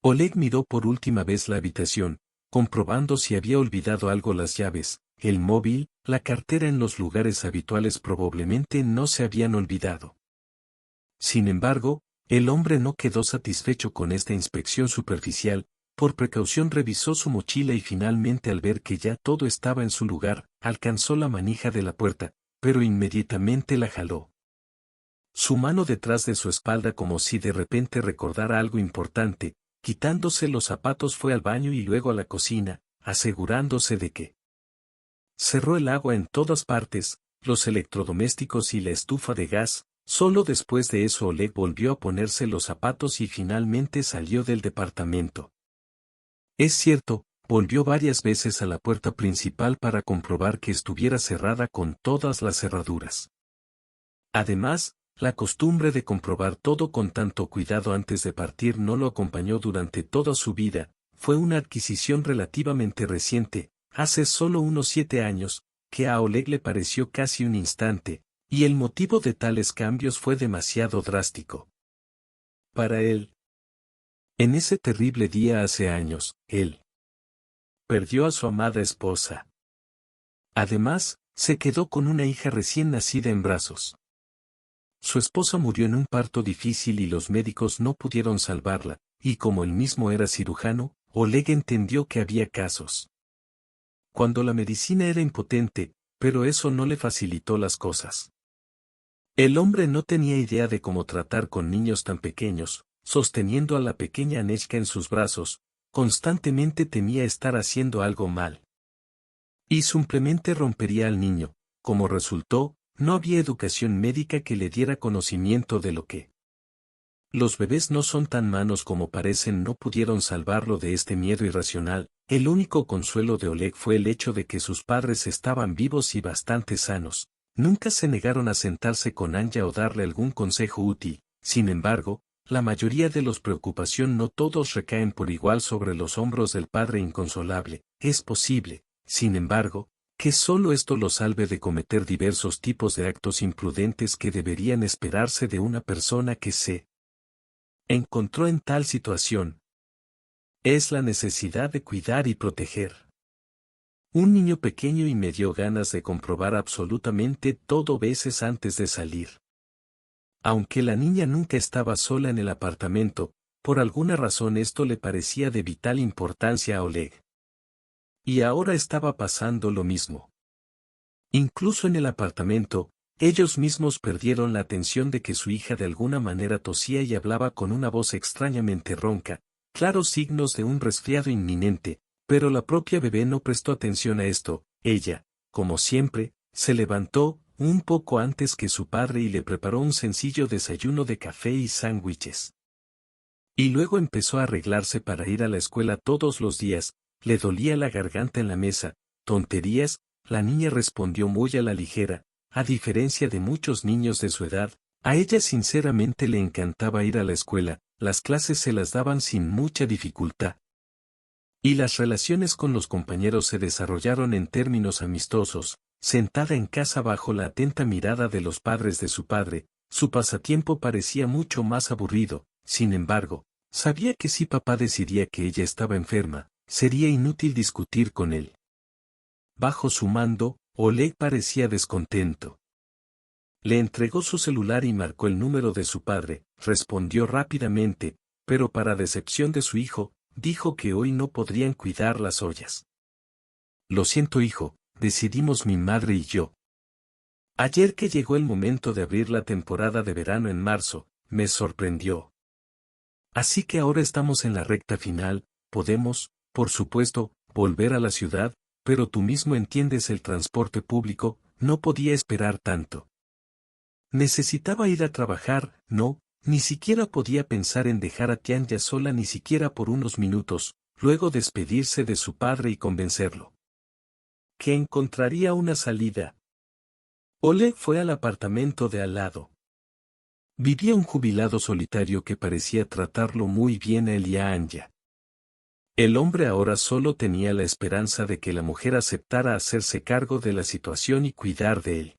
Oleg miró por última vez la habitación, comprobando si había olvidado algo: las llaves, el móvil, la cartera en los lugares habituales probablemente no se habían olvidado. Sin embargo, el hombre no quedó satisfecho con esta inspección superficial. Por precaución revisó su mochila y finalmente, al ver que ya todo estaba en su lugar, alcanzó la manija de la puerta, pero inmediatamente la jaló. Su mano detrás de su espalda, como si de repente recordara algo importante. Quitándose los zapatos, fue al baño y luego a la cocina, asegurándose de que cerró el agua en todas partes, los electrodomésticos y la estufa de gas. Solo después de eso Oleg volvió a ponerse los zapatos y finalmente salió del departamento. Es cierto, volvió varias veces a la puerta principal para comprobar que estuviera cerrada con todas las cerraduras. Además, la costumbre de comprobar todo con tanto cuidado antes de partir no lo acompañó durante toda su vida. Fue una adquisición relativamente reciente, hace solo unos 7 años, que a Oleg le pareció casi un instante, y el motivo de tales cambios fue demasiado drástico. Para él. En ese terrible día hace años, él perdió a su amada esposa. Además, se quedó con una hija recién nacida en brazos. Su esposa murió en un parto difícil y los médicos no pudieron salvarla, y como él mismo era cirujano, Oleg entendió que había casos cuando la medicina era impotente, pero eso no le facilitó las cosas. El hombre no tenía idea de cómo tratar con niños tan pequeños. Sosteniendo a la pequeña Anechka en sus brazos, constantemente temía estar haciendo algo mal. Y simplemente rompería al niño. Como resultó, no había educación médica que le diera conocimiento de lo que los bebés no son tan malos como parecen. No pudieron salvarlo de este miedo irracional. El único consuelo de Oleg fue el hecho de que sus padres estaban vivos y bastante sanos. Nunca se negaron a sentarse con Anya o darle algún consejo útil. Sin embargo, la mayoría de los preocupaciones no todos recaen por igual sobre los hombros del padre inconsolable. Es posible, sin embargo, que solo esto lo salve de cometer diversos tipos de actos imprudentes que deberían esperarse de una persona que se encontró en tal situación. Es la necesidad de cuidar y proteger. Un niño pequeño y me dio ganas de comprobar absolutamente todo veces antes de salir. Aunque la niña nunca estaba sola en el apartamento, por alguna razón esto le parecía de vital importancia a Oleg. Y ahora estaba pasando lo mismo. Incluso en el apartamento, ellos mismos perdieron la atención de que su hija de alguna manera tosía y hablaba con una voz extrañamente ronca, claros signos de un resfriado inminente, pero la propia bebé no prestó atención a esto. Ella, como siempre, se levantó un poco antes que su padre y le preparó un sencillo desayuno de café y sándwiches. Y luego empezó a arreglarse para ir a la escuela todos los días. Le dolía la garganta en la mesa. Tonterías, la niña respondió muy a la ligera. A diferencia de muchos niños de su edad, a ella sinceramente le encantaba ir a la escuela. Las clases se las daban sin mucha dificultad. Y las relaciones con los compañeros se desarrollaron en términos amistosos. Sentada en casa bajo la atenta mirada de los padres de su padre, su pasatiempo parecía mucho más aburrido. Sin embargo, sabía que si papá decidía que ella estaba enferma, sería inútil discutir con él. Bajo su mando, Oleg parecía descontento. Le entregó su celular y marcó el número de su padre. Respondió rápidamente, pero para decepción de su hijo, dijo que hoy no podrían cuidar las ollas. Lo siento, hijo, decidimos mi madre y yo. Ayer que llegó el momento de abrir la temporada de verano en marzo, me sorprendió. Así que ahora estamos en la recta final. Podemos, por supuesto, volver a la ciudad, pero tú mismo entiendes, el transporte público no podía esperar tanto. Necesitaba ir a trabajar. No, ni siquiera podía pensar en dejar a Tianya sola ni siquiera por unos minutos, luego despedirse de su padre y convencerlo que encontraría una salida. Oleg fue al apartamento de al lado. Vivía un jubilado solitario que parecía tratarlo muy bien a él y a Anya. El hombre ahora solo tenía la esperanza de que la mujer aceptara hacerse cargo de la situación y cuidar de él.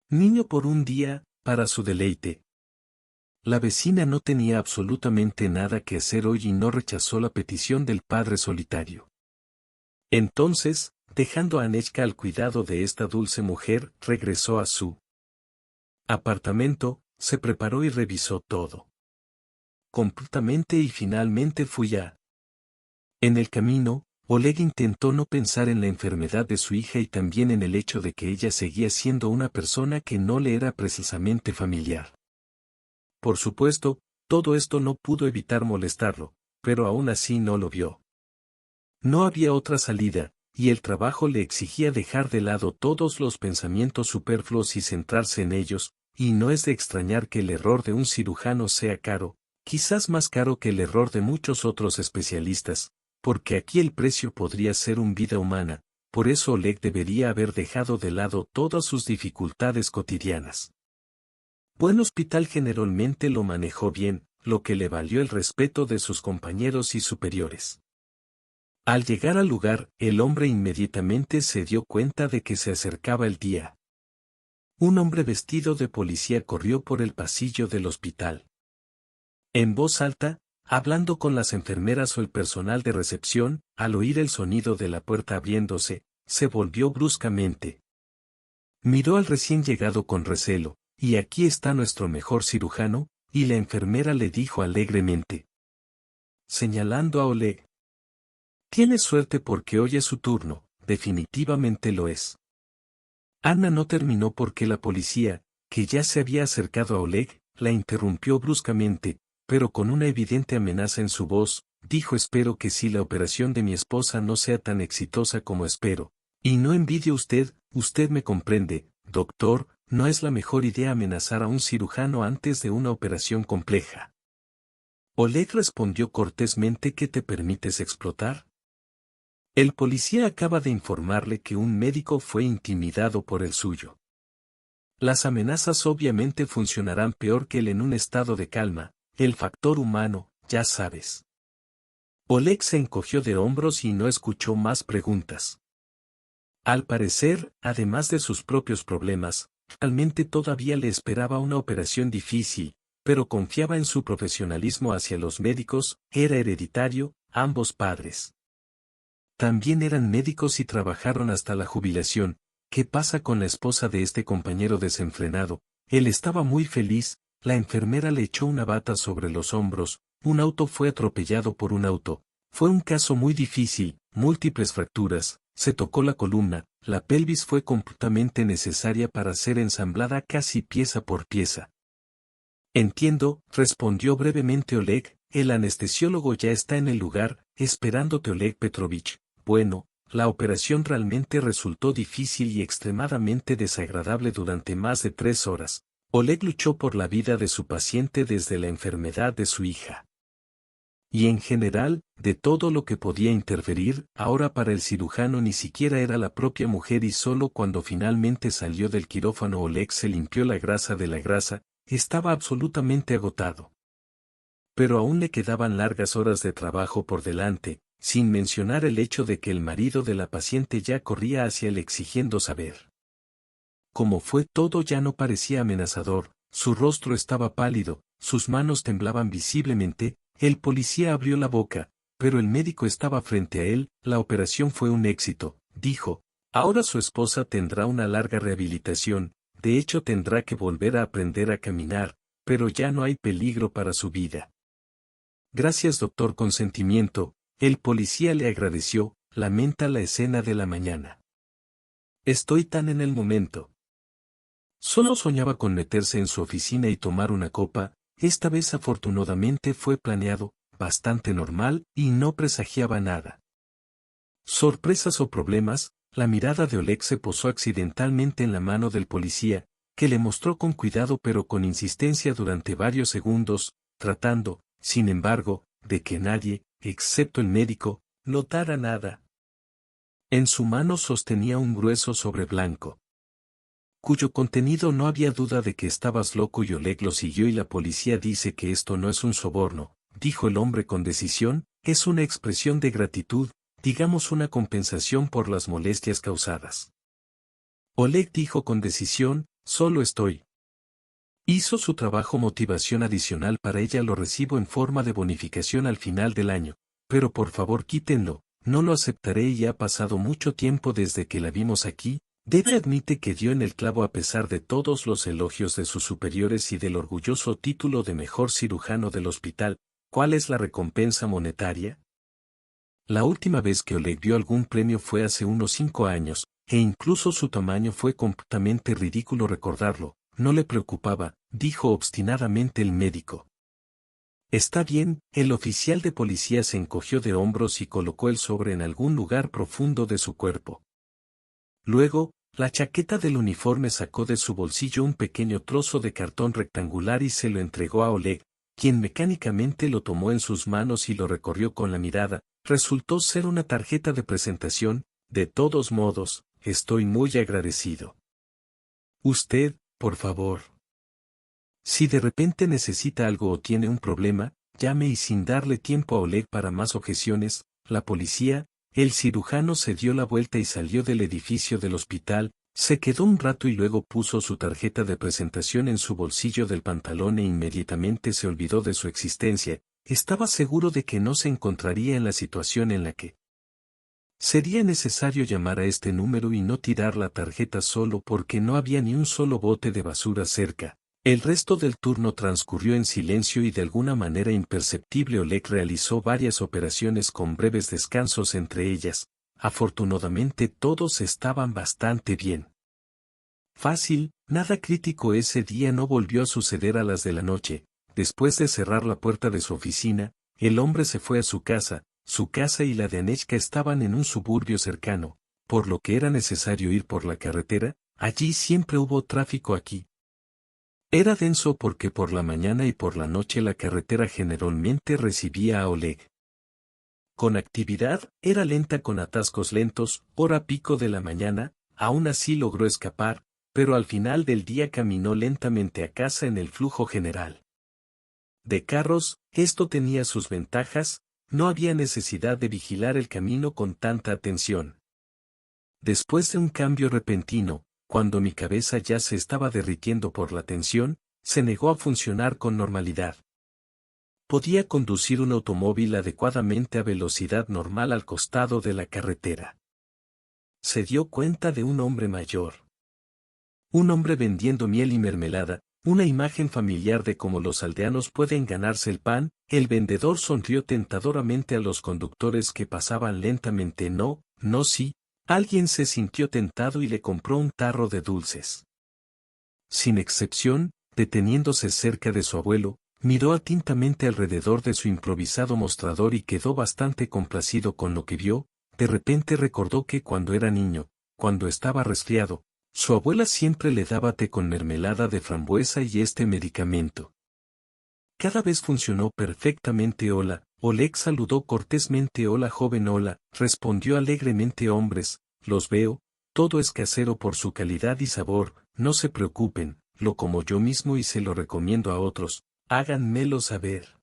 Niño por un día, para su deleite. La vecina no tenía absolutamente nada que hacer hoy y no rechazó la petición del padre solitario. Entonces, dejando a Anechka al cuidado de esta dulce mujer, regresó a su apartamento, se preparó y revisó todo completamente y finalmente fui a. En el camino, Oleg intentó no pensar en la enfermedad de su hija y también en el hecho de que ella seguía siendo una persona que no le era precisamente familiar. Por supuesto, todo esto no pudo evitar molestarlo, pero aún así no lo vio. No había otra salida, y el trabajo le exigía dejar de lado todos los pensamientos superfluos y centrarse en ellos, y no es de extrañar que el error de un cirujano sea caro, quizás más caro que el error de muchos otros especialistas, porque aquí el precio podría ser una vida humana, por eso Oleg debería haber dejado de lado todas sus dificultades cotidianas. Buen Hospital generalmente lo manejó bien, lo que le valió el respeto de sus compañeros y superiores. Al llegar al lugar, el hombre inmediatamente se dio cuenta de que se acercaba el día. Un hombre vestido de policía corrió por el pasillo del hospital. En voz alta, hablando con las enfermeras o el personal de recepción, al oír el sonido de la puerta abriéndose, se volvió bruscamente. Miró al recién llegado con recelo, y aquí está nuestro mejor cirujano, y la enfermera le dijo alegremente, señalando a Oleg. Tienes suerte porque hoy es su turno, definitivamente lo es. Anna no terminó porque la policía, que ya se había acercado a Oleg, la interrumpió bruscamente, pero con una evidente amenaza en su voz, dijo espero que si la operación de mi esposa no sea tan exitosa como espero. Y no envidie usted me comprende, doctor, no es la mejor idea amenazar a un cirujano antes de una operación compleja. Oleg respondió cortésmente que te permites explotar. El policía acaba de informarle que un médico fue intimidado por el suyo. Las amenazas obviamente funcionarán peor que él en un estado de calma, el factor humano, ya sabes. Oleg se encogió de hombros y no escuchó más preguntas. Al parecer, además de sus propios problemas, realmente todavía le esperaba una operación difícil, pero confiaba en su profesionalismo hacia los médicos, era hereditario, ambos padres. También eran médicos y trabajaron hasta la jubilación. ¿Qué pasa con la esposa de este compañero desenfrenado? Él estaba muy feliz, la enfermera le echó una bata sobre los hombros, un auto fue atropellado por un auto. Fue un caso muy difícil, múltiples fracturas, se tocó la columna, la pelvis fue completamente necesaria para ser ensamblada casi pieza por pieza. Entiendo, respondió brevemente Oleg, el anestesiólogo ya está en el lugar, esperándote Oleg Petrovich. Bueno, la operación realmente resultó difícil y extremadamente desagradable durante más de 3 horas. Oleg luchó por la vida de su paciente desde la enfermedad de su hija. Y en general, de todo lo que podía interferir, ahora para el cirujano ni siquiera era la propia mujer y solo cuando finalmente salió del quirófano Oleg se limpió la grasa de la grasa, estaba absolutamente agotado. Pero aún le quedaban largas horas de trabajo por delante, sin mencionar el hecho de que el marido de la paciente ya corría hacia él exigiendo saber. Como fue todo ya no parecía amenazador, su rostro estaba pálido, sus manos temblaban visiblemente, el policía abrió la boca, pero el médico estaba frente a él, la operación fue un éxito, dijo, ahora su esposa tendrá una larga rehabilitación, de hecho tendrá que volver a aprender a caminar, pero ya no hay peligro para su vida. Gracias doctor con sentimiento, el policía le agradeció, lamenta la escena de la mañana. Estoy tan en el momento. Solo soñaba con meterse en su oficina y tomar una copa, esta vez afortunadamente fue planeado, bastante normal y no presagiaba nada. Sorpresas o problemas, la mirada de Oleg se posó accidentalmente en la mano del policía, que le mostró con cuidado pero con insistencia durante varios segundos, tratando, sin embargo, de que nadie, excepto el médico, notara nada. En su mano sostenía un grueso sobre blanco, cuyo contenido no había duda de que estabas loco y Oleg lo siguió y la policía dice que esto no es un soborno, dijo el hombre con decisión, es una expresión de gratitud, digamos una compensación por las molestias causadas. Oleg dijo con decisión, solo estoy Hizo su trabajo motivación adicional para ella, lo recibo en forma de bonificación al final del año, pero por favor quítenlo, no lo aceptaré y ha pasado mucho tiempo desde que la vimos aquí. Debe admite que dio en el clavo a pesar de todos los elogios de sus superiores y del orgulloso título de mejor cirujano del hospital. ¿Cuál es la recompensa monetaria? La última vez que Oleg vio algún premio fue hace unos 5 años, e incluso su tamaño fue completamente ridículo recordarlo. No le preocupaba, dijo obstinadamente el médico. Está bien, el oficial de policía se encogió de hombros y colocó el sobre en algún lugar profundo de su cuerpo. Luego, la chaqueta del uniforme sacó de su bolsillo un pequeño trozo de cartón rectangular y se lo entregó a Oleg, quien mecánicamente lo tomó en sus manos y lo recorrió con la mirada. Resultó ser una tarjeta de presentación. De todos modos, estoy muy agradecido. Usted, por favor. Si de repente necesita algo o tiene un problema, llame, y sin darle tiempo a Oleg para más objeciones, la policía, el cirujano se dio la vuelta y salió del edificio del hospital. Se quedó un rato y luego puso su tarjeta de presentación en su bolsillo del pantalón e inmediatamente se olvidó de su existencia. Estaba seguro de que no se encontraría en la situación en la que sería necesario llamar a este número y no tirar la tarjeta solo porque no había ni un solo bote de basura cerca. El resto del turno transcurrió en silencio y de alguna manera imperceptible. Oleg realizó varias operaciones con breves descansos entre ellas. Afortunadamente todos estaban bastante bien. Fácil, nada crítico. Ese día no volvió a suceder a las de la noche. Después de cerrar la puerta de su oficina, el hombre se fue a su casa. Su casa y la de Anechka estaban en un suburbio cercano, por lo que era necesario ir por la carretera. Allí siempre hubo tráfico. Aquí era denso porque por la mañana y por la noche la carretera generalmente recibía a Oleg con actividad. Era lenta con atascos lentos. Hora pico de la mañana, aún así logró escapar, pero al final del día caminó lentamente a casa en el flujo general de carros. Esto tenía sus ventajas. No había necesidad de vigilar el camino con tanta atención. Después de un cambio repentino, cuando mi cabeza ya se estaba derritiendo por la tensión, se negó a funcionar con normalidad. Podía conducir un automóvil adecuadamente a velocidad normal al costado de la carretera. Se dio cuenta de un hombre mayor. Un hombre vendiendo miel y mermelada, una imagen familiar de cómo los aldeanos pueden ganarse el pan. El vendedor sonrió tentadoramente a los conductores que pasaban lentamente. No, no, sí. Alguien se sintió tentado y le compró un tarro de dulces. Sin excepción, deteniéndose cerca de su abuelo, miró atentamente alrededor de su improvisado mostrador y quedó bastante complacido con lo que vio. De repente recordó que cuando era niño, cuando estaba resfriado, su abuela siempre le daba té con mermelada de frambuesa y este medicamento cada vez funcionó perfectamente. Hola, Oleg saludó cortésmente. Hola joven. Hola, respondió alegremente. Hombres, los veo, todo es casero por su calidad y sabor. No se preocupen, lo como yo mismo y se lo recomiendo a otros. Háganmelo saber.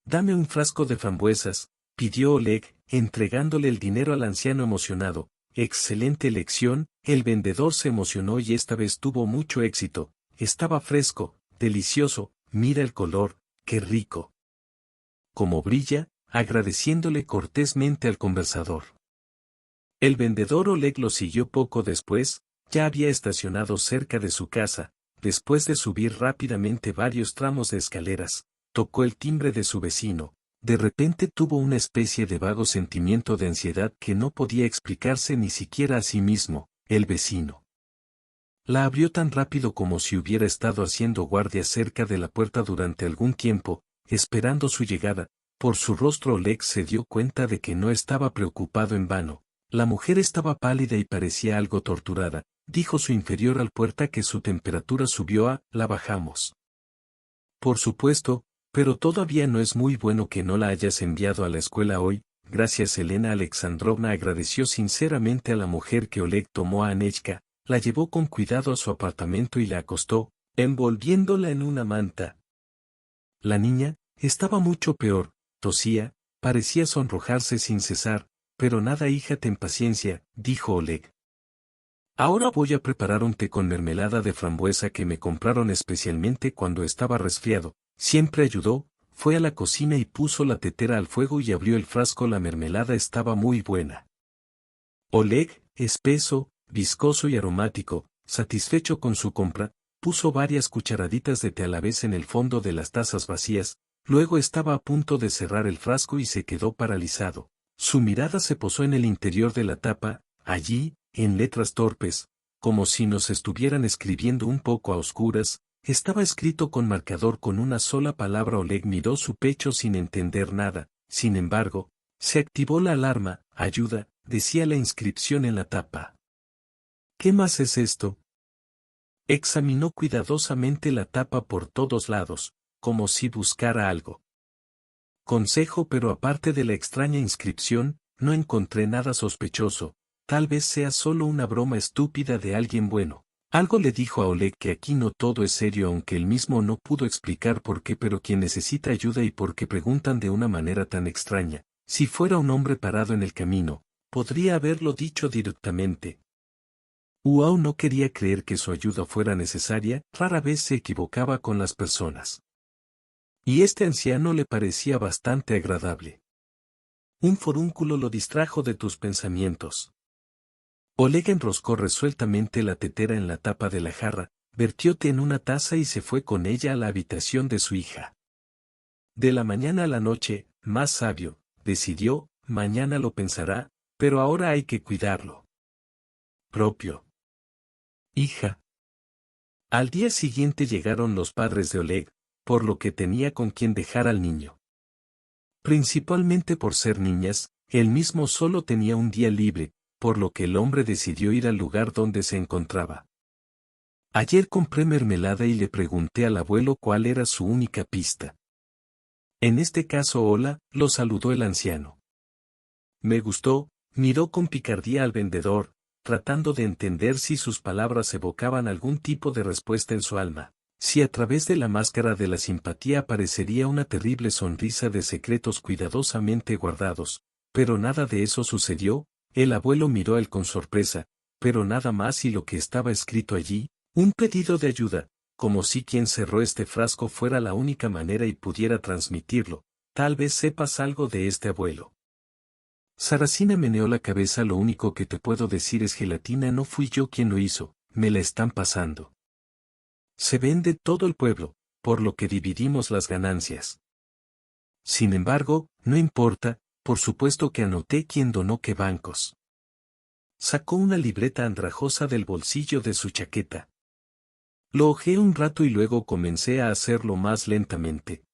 Dame un frasco de frambuesas, pidió Oleg, entregándole el dinero al anciano emocionado. Excelente elección. El vendedor se emocionó y esta vez tuvo mucho éxito. Estaba fresco, delicioso. Mira el color, qué rico. Como brilla, agradeciéndole cortésmente al conversador. El vendedor Oleg lo siguió poco después. Ya había estacionado cerca de su casa. Después de subir rápidamente varios tramos de escaleras, tocó el timbre de su vecino. De repente tuvo una especie de vago sentimiento de ansiedad que no podía explicarse ni siquiera a sí mismo. El vecino la abrió tan rápido como si hubiera estado haciendo guardia cerca de la puerta durante algún tiempo, esperando su llegada. Por su rostro Oleg se dio cuenta de que no estaba preocupado en vano. La mujer estaba pálida y parecía algo torturada. Dijo su inferior al puerta que su temperatura subió a, la bajamos. Por supuesto, pero todavía no es muy bueno que no la hayas enviado a la escuela hoy. Gracias. Elena Alexandrovna agradeció sinceramente a la mujer que Oleg tomó a Anechka. La llevó con cuidado a su apartamento y la acostó, envolviéndola en una manta. La niña estaba mucho peor, tosía, parecía sonrojarse sin cesar. Pero nada hija, ten paciencia, dijo Oleg. Ahora voy a preparar un té con mermelada de frambuesa que me compraron especialmente cuando estaba resfriado. Siempre ayudó, fue a la cocina y puso la tetera al fuego y abrió el frasco. La mermelada estaba muy buena. Oleg, espeso, viscoso y aromático, satisfecho con su compra, puso varias cucharaditas de té a la vez en el fondo de las tazas vacías, luego estaba a punto de cerrar el frasco y se quedó paralizado. Su mirada se posó en el interior de la tapa, allí, en letras torpes, como si nos estuvieran escribiendo un poco a oscuras, estaba escrito con marcador con una sola palabra. Oleg miró su pecho sin entender nada, sin embargo, se activó la alarma. Ayuda, decía la inscripción en la tapa. ¿Qué más es esto? Examinó cuidadosamente la tapa por todos lados, como si buscara algo. Consejo, pero aparte de la extraña inscripción, no encontré nada sospechoso. Tal vez sea solo una broma estúpida de alguien bueno. Algo le dijo a Oleg que aquí no todo es serio, aunque él mismo no pudo explicar por qué, pero quien necesita ayuda y por qué preguntan de una manera tan extraña. Si fuera un hombre parado en el camino, podría haberlo dicho directamente. Uau no quería creer que su ayuda fuera necesaria, rara vez se equivocaba con las personas. Y este anciano le parecía bastante agradable. Un forúnculo lo distrajo de tus pensamientos. Oleg enroscó resueltamente la tetera en la tapa de la jarra, vertió té en una taza y se fue con ella a la habitación de su hija. De la mañana a la noche, más sabio, decidió, mañana lo pensará, pero ahora hay que cuidarlo. Propio. Hija. Al día siguiente llegaron los padres de Oleg, por lo que tenía con quien dejar al niño. Principalmente por ser niñas, él mismo solo tenía un día libre, por lo que el hombre decidió ir al lugar donde se encontraba. Ayer compré mermelada y le pregunté al abuelo cuál era su única pista. En este caso, hola, lo saludó el anciano. Me gustó, miró con picardía al vendedor, tratando de entender si sus palabras evocaban algún tipo de respuesta en su alma. Si a través de la máscara de la simpatía aparecería una terrible sonrisa de secretos cuidadosamente guardados, pero nada de eso sucedió. El abuelo miró a él con sorpresa, pero nada más, y lo que estaba escrito allí, un pedido de ayuda, como si quien cerró este frasco fuera la única manera y pudiera transmitirlo. Tal vez sepas algo de este abuelo. Saracina meneó la cabeza. Lo único que te puedo decir es gelatina, no fui yo quien lo hizo, me la están pasando. Se vende todo el pueblo, por lo que dividimos las ganancias. Sin embargo, no importa, por supuesto que anoté quién donó qué bancos. Sacó una libreta andrajosa del bolsillo de su chaqueta. Lo hojeé un rato y luego comencé a hacerlo más lentamente.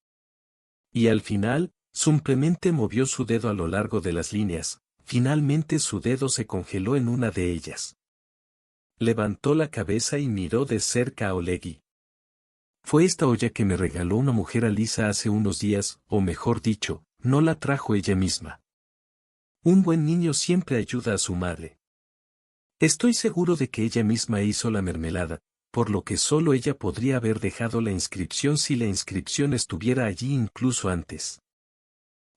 Y al final, simplemente movió su dedo a lo largo de las líneas. Finalmente su dedo se congeló en una de ellas. Levantó la cabeza y miró de cerca a Olegui. Fue esta olla que me regaló una mujer Alisa hace unos días, o mejor dicho, no la trajo ella misma. Un buen niño siempre ayuda a su madre. Estoy seguro de que ella misma hizo la mermelada, por lo que solo ella podría haber dejado la inscripción si la inscripción estuviera allí incluso antes.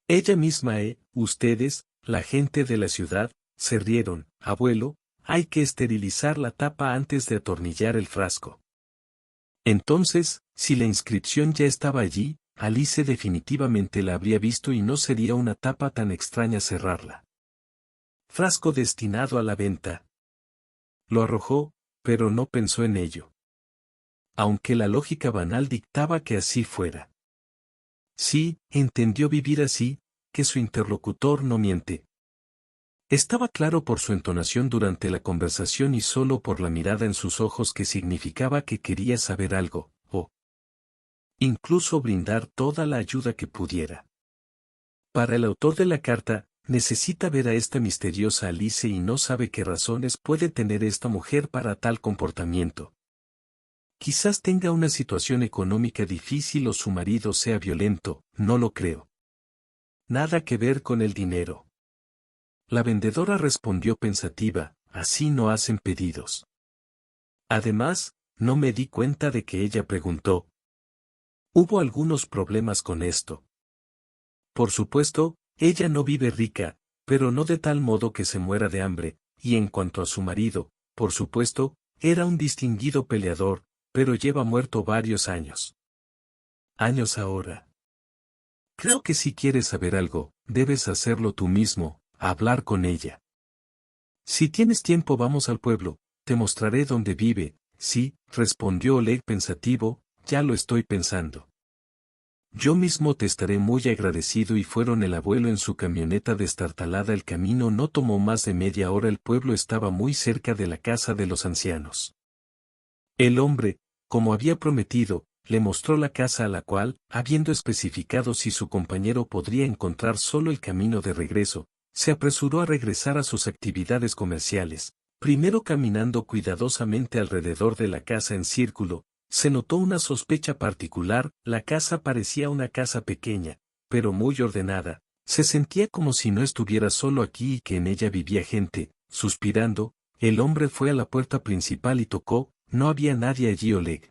Ella misma, ustedes, la gente de la ciudad, se rieron. Abuelo, hay que esterilizar la tapa antes de atornillar el frasco. Entonces, si la inscripción ya estaba allí, Alice definitivamente la habría visto y no sería una tapa tan extraña cerrarla. Frasco destinado a la venta. Lo arrojó, pero no pensó en ello. Aunque la lógica banal dictaba que así fuera. Sí, entendió vivir así, que su interlocutor no miente. Estaba claro por su entonación durante la conversación y solo por la mirada en sus ojos que significaba que quería saber algo, o incluso brindar toda la ayuda que pudiera. Para el autor de la carta, necesita ver a esta misteriosa Alice y no sabe qué razones puede tener esta mujer para tal comportamiento. Quizás tenga una situación económica difícil o su marido sea violento, no lo creo. Nada que ver con el dinero. La vendedora respondió pensativa, así no hacen pedidos. Además, no me di cuenta de que ella preguntó. Hubo algunos problemas con esto. Por supuesto, ella no vive rica, pero no de tal modo que se muera de hambre, y en cuanto a su marido, por supuesto, era un distinguido peleador, pero lleva muerto varios años. Años ahora. Creo que si quieres saber algo, debes hacerlo tú mismo, hablar con ella. Si tienes tiempo vamos al pueblo, te mostraré dónde vive. Sí, respondió Oleg pensativo, ya lo estoy pensando. Yo mismo te estaré muy agradecido y fueron el abuelo en su camioneta destartalada. El camino no tomó más de media hora. El pueblo estaba muy cerca de la casa de los ancianos. El hombre, como había prometido, le mostró la casa a la cual, habiendo especificado si su compañero podría encontrar solo el camino de regreso, se apresuró a regresar a sus actividades comerciales. Primero caminando cuidadosamente alrededor de la casa en círculo, se notó una sospecha particular. La casa parecía una casa pequeña, pero muy ordenada. Se sentía como si no estuviera solo aquí y que en ella vivía gente. Suspirando, el hombre fue a la puerta principal y tocó. No había nadie allí. Oleg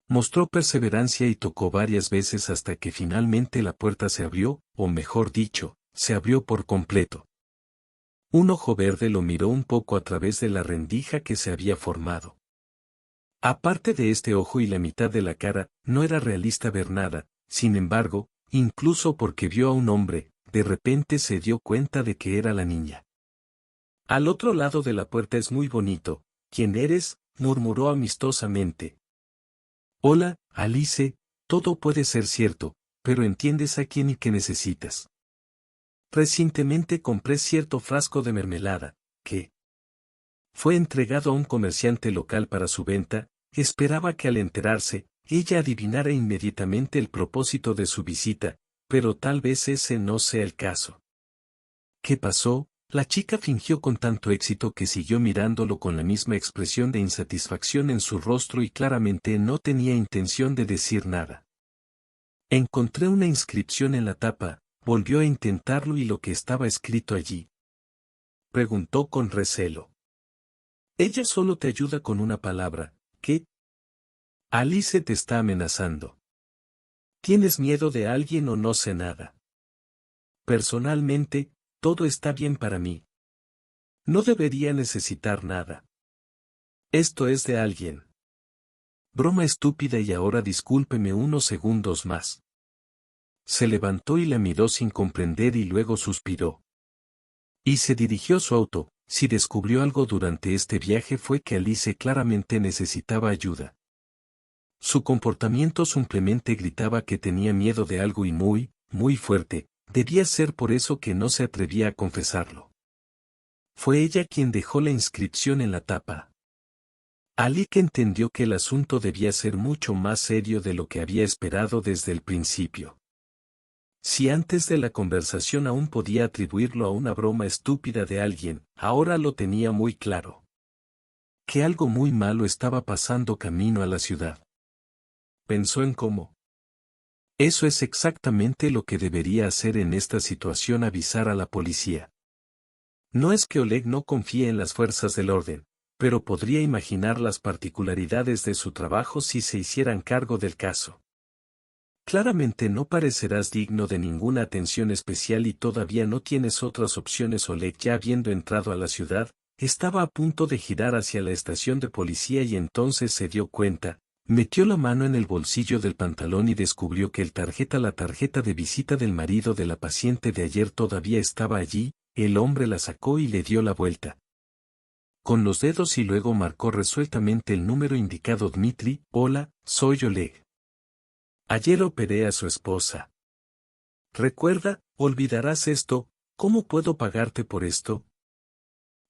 mostró perseverancia y tocó varias veces hasta que finalmente la puerta se abrió, o mejor dicho, se abrió por completo. Un ojo verde lo miró un poco a través de la rendija que se había formado. Aparte de este ojo y la mitad de la cara, no era realista ver nada. Sin embargo, incluso porque vio a un hombre, de repente se dio cuenta de que era la niña. Al otro lado de la puerta es muy bonito. ¿Quién eres?, murmuró amistosamente. Hola, Alice, todo puede ser cierto, pero ¿entiendes a quién y qué necesitas? Recientemente compré cierto frasco de mermelada, que fue entregado a un comerciante local para su venta. Esperaba que al enterarse, ella adivinara inmediatamente el propósito de su visita, pero tal vez ese no sea el caso. ¿Qué pasó? La chica fingió con tanto éxito que siguió mirándolo con la misma expresión de insatisfacción en su rostro y claramente no tenía intención de decir nada. Encontré una inscripción en la tapa. Volvió a intentarlo y lo que estaba escrito allí. Preguntó con recelo. Ella solo te ayuda con una palabra. ¿Qué? Alice te está amenazando. ¿Tienes miedo de alguien o no sé nada? Personalmente, todo está bien para mí. No debería necesitar nada. Esto es de alguien. Broma estúpida y ahora discúlpeme unos segundos más. Se levantó y la miró sin comprender y luego suspiró. Y se dirigió a su auto. Si descubrió algo durante este viaje fue que Alice claramente necesitaba ayuda. Su comportamiento simplemente gritaba que tenía miedo de algo y muy, muy fuerte. Debía ser por eso que no se atrevía a confesarlo. Fue ella quien dejó la inscripción en la tapa. Alec entendió que el asunto debía ser mucho más serio de lo que había esperado desde el principio. Si antes de la conversación aún podía atribuirlo a una broma estúpida de alguien, ahora lo tenía muy claro. Que algo muy malo estaba pasando camino a la ciudad. Pensó en cómo. Eso es exactamente lo que debería hacer en esta situación: avisar a la policía. No es que Oleg no confíe en las fuerzas del orden, pero podría imaginar las particularidades de su trabajo si se hicieran cargo del caso. Claramente no parecerás digno de ninguna atención especial y todavía no tienes otras opciones. Oleg, ya habiendo entrado a la ciudad, estaba a punto de girar hacia la estación de policía y entonces se dio cuenta. Metió la mano en el bolsillo del pantalón y descubrió que la tarjeta de visita del marido de la paciente de ayer todavía estaba allí. El hombre la sacó y le dio la vuelta con los dedos y luego marcó resueltamente el número indicado. Dmitri, hola, soy Oleg. Ayer operé a su esposa. Recuerda, olvidarás esto. ¿Cómo puedo pagarte por esto?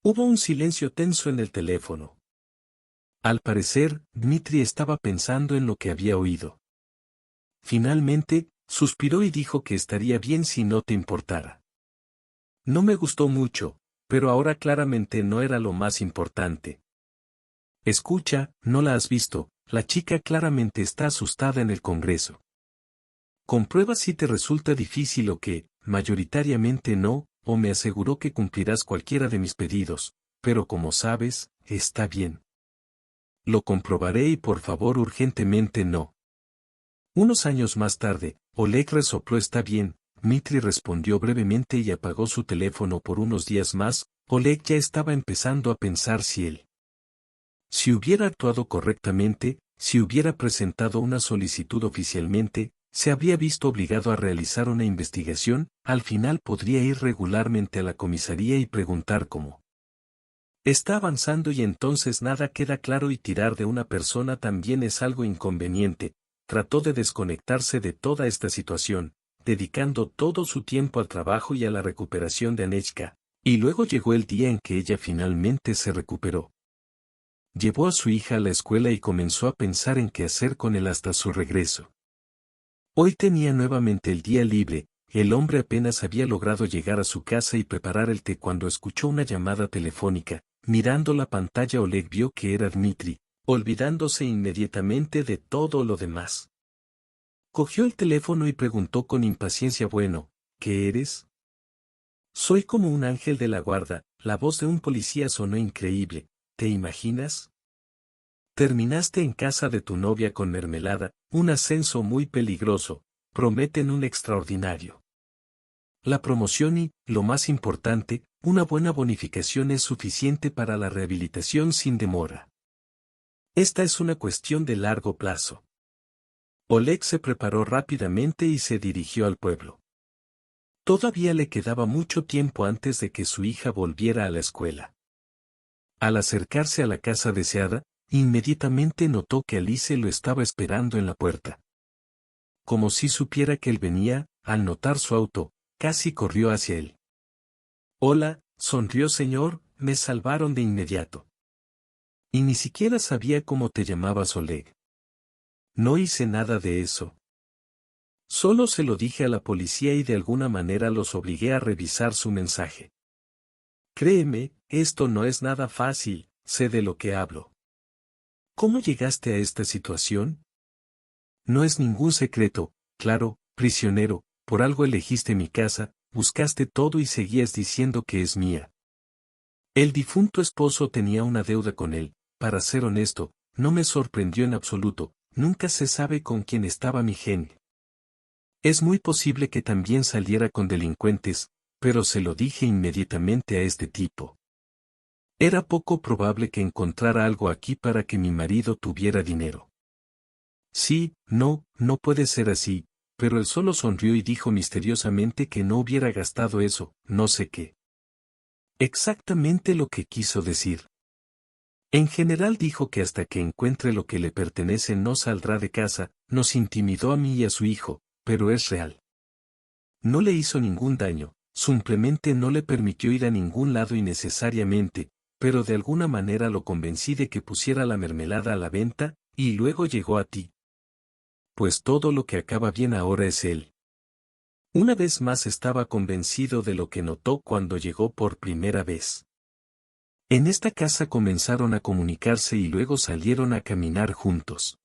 Hubo un silencio tenso en el teléfono. Al parecer, Dmitri estaba pensando en lo que había oído. Finalmente, suspiró y dijo que estaría bien si no te importara. No me gustó mucho, pero ahora claramente no era lo más importante. Escucha, ¿no la has visto? La chica claramente está asustada en el Congreso. Comprueba si te resulta difícil o que, mayoritariamente no, o me aseguró que cumplirás cualquiera de mis pedidos, pero como sabes, está bien. Lo comprobaré y por favor urgentemente no. Unos años más tarde, Oleg resopló. Está bien, Dmitri respondió brevemente y apagó su teléfono por unos días más. Oleg ya estaba empezando a pensar si hubiera actuado correctamente, si hubiera presentado una solicitud oficialmente, se habría visto obligado a realizar una investigación, al final podría ir regularmente a la comisaría y preguntar cómo está avanzando y entonces nada queda claro y tirar de una persona también es algo inconveniente. Trató de desconectarse de toda esta situación, dedicando todo su tiempo al trabajo y a la recuperación de Anechka, y luego llegó el día en que ella finalmente se recuperó. Llevó a su hija a la escuela y comenzó a pensar en qué hacer con él hasta su regreso. Hoy tenía nuevamente el día libre, el hombre apenas había logrado llegar a su casa y preparar el té cuando escuchó una llamada telefónica. Mirando la pantalla Oleg vio que era Dmitri, olvidándose inmediatamente de todo lo demás. Cogió el teléfono y preguntó con impaciencia: bueno, ¿qué eres? Soy como un ángel de la guarda. La voz de un policía sonó increíble. ¿Te imaginas? Terminaste en casa de tu novia con mermelada, un ascenso muy peligroso, prometen un extraordinario. La promoción y, lo más importante, una buena bonificación es suficiente para la rehabilitación sin demora. Esta es una cuestión de largo plazo. Oleg se preparó rápidamente y se dirigió al pueblo. Todavía le quedaba mucho tiempo antes de que su hija volviera a la escuela. Al acercarse a la casa deseada, inmediatamente notó que Alice lo estaba esperando en la puerta. Como si supiera que él venía, al notar su auto, casi corrió hacia él. Hola, sonrió: señor, me salvaron de inmediato. Y ni siquiera sabía cómo te llamabas, Oleg. No hice nada de eso. Solo se lo dije a la policía y de alguna manera los obligué a revisar su mensaje. Créeme, esto no es nada fácil, sé de lo que hablo. ¿Cómo llegaste a esta situación? No es ningún secreto, claro, prisionero, por algo elegiste mi casa, buscaste todo y seguías diciendo que es mía. El difunto esposo tenía una deuda con él, para ser honesto, no me sorprendió en absoluto, nunca se sabe con quién estaba mi gen. Es muy posible que también saliera con delincuentes, pero se lo dije inmediatamente a este tipo. Era poco probable que encontrara algo aquí para que mi marido tuviera dinero. Sí, no puede ser así, pero él solo sonrió y dijo misteriosamente que no hubiera gastado eso, no sé qué. Exactamente lo que quiso decir. En general dijo que hasta que encuentre lo que le pertenece no saldrá de casa, nos intimidó a mí y a su hijo, pero es real. No le hizo ningún daño, simplemente no le permitió ir a ningún lado innecesariamente, pero de alguna manera lo convencí de que pusiera la mermelada a la venta, y luego llegó a ti. Pues todo lo que acaba bien ahora es él. Una vez más estaba convencido de lo que notó cuando llegó por primera vez. En esta casa comenzaron a comunicarse y luego salieron a caminar juntos.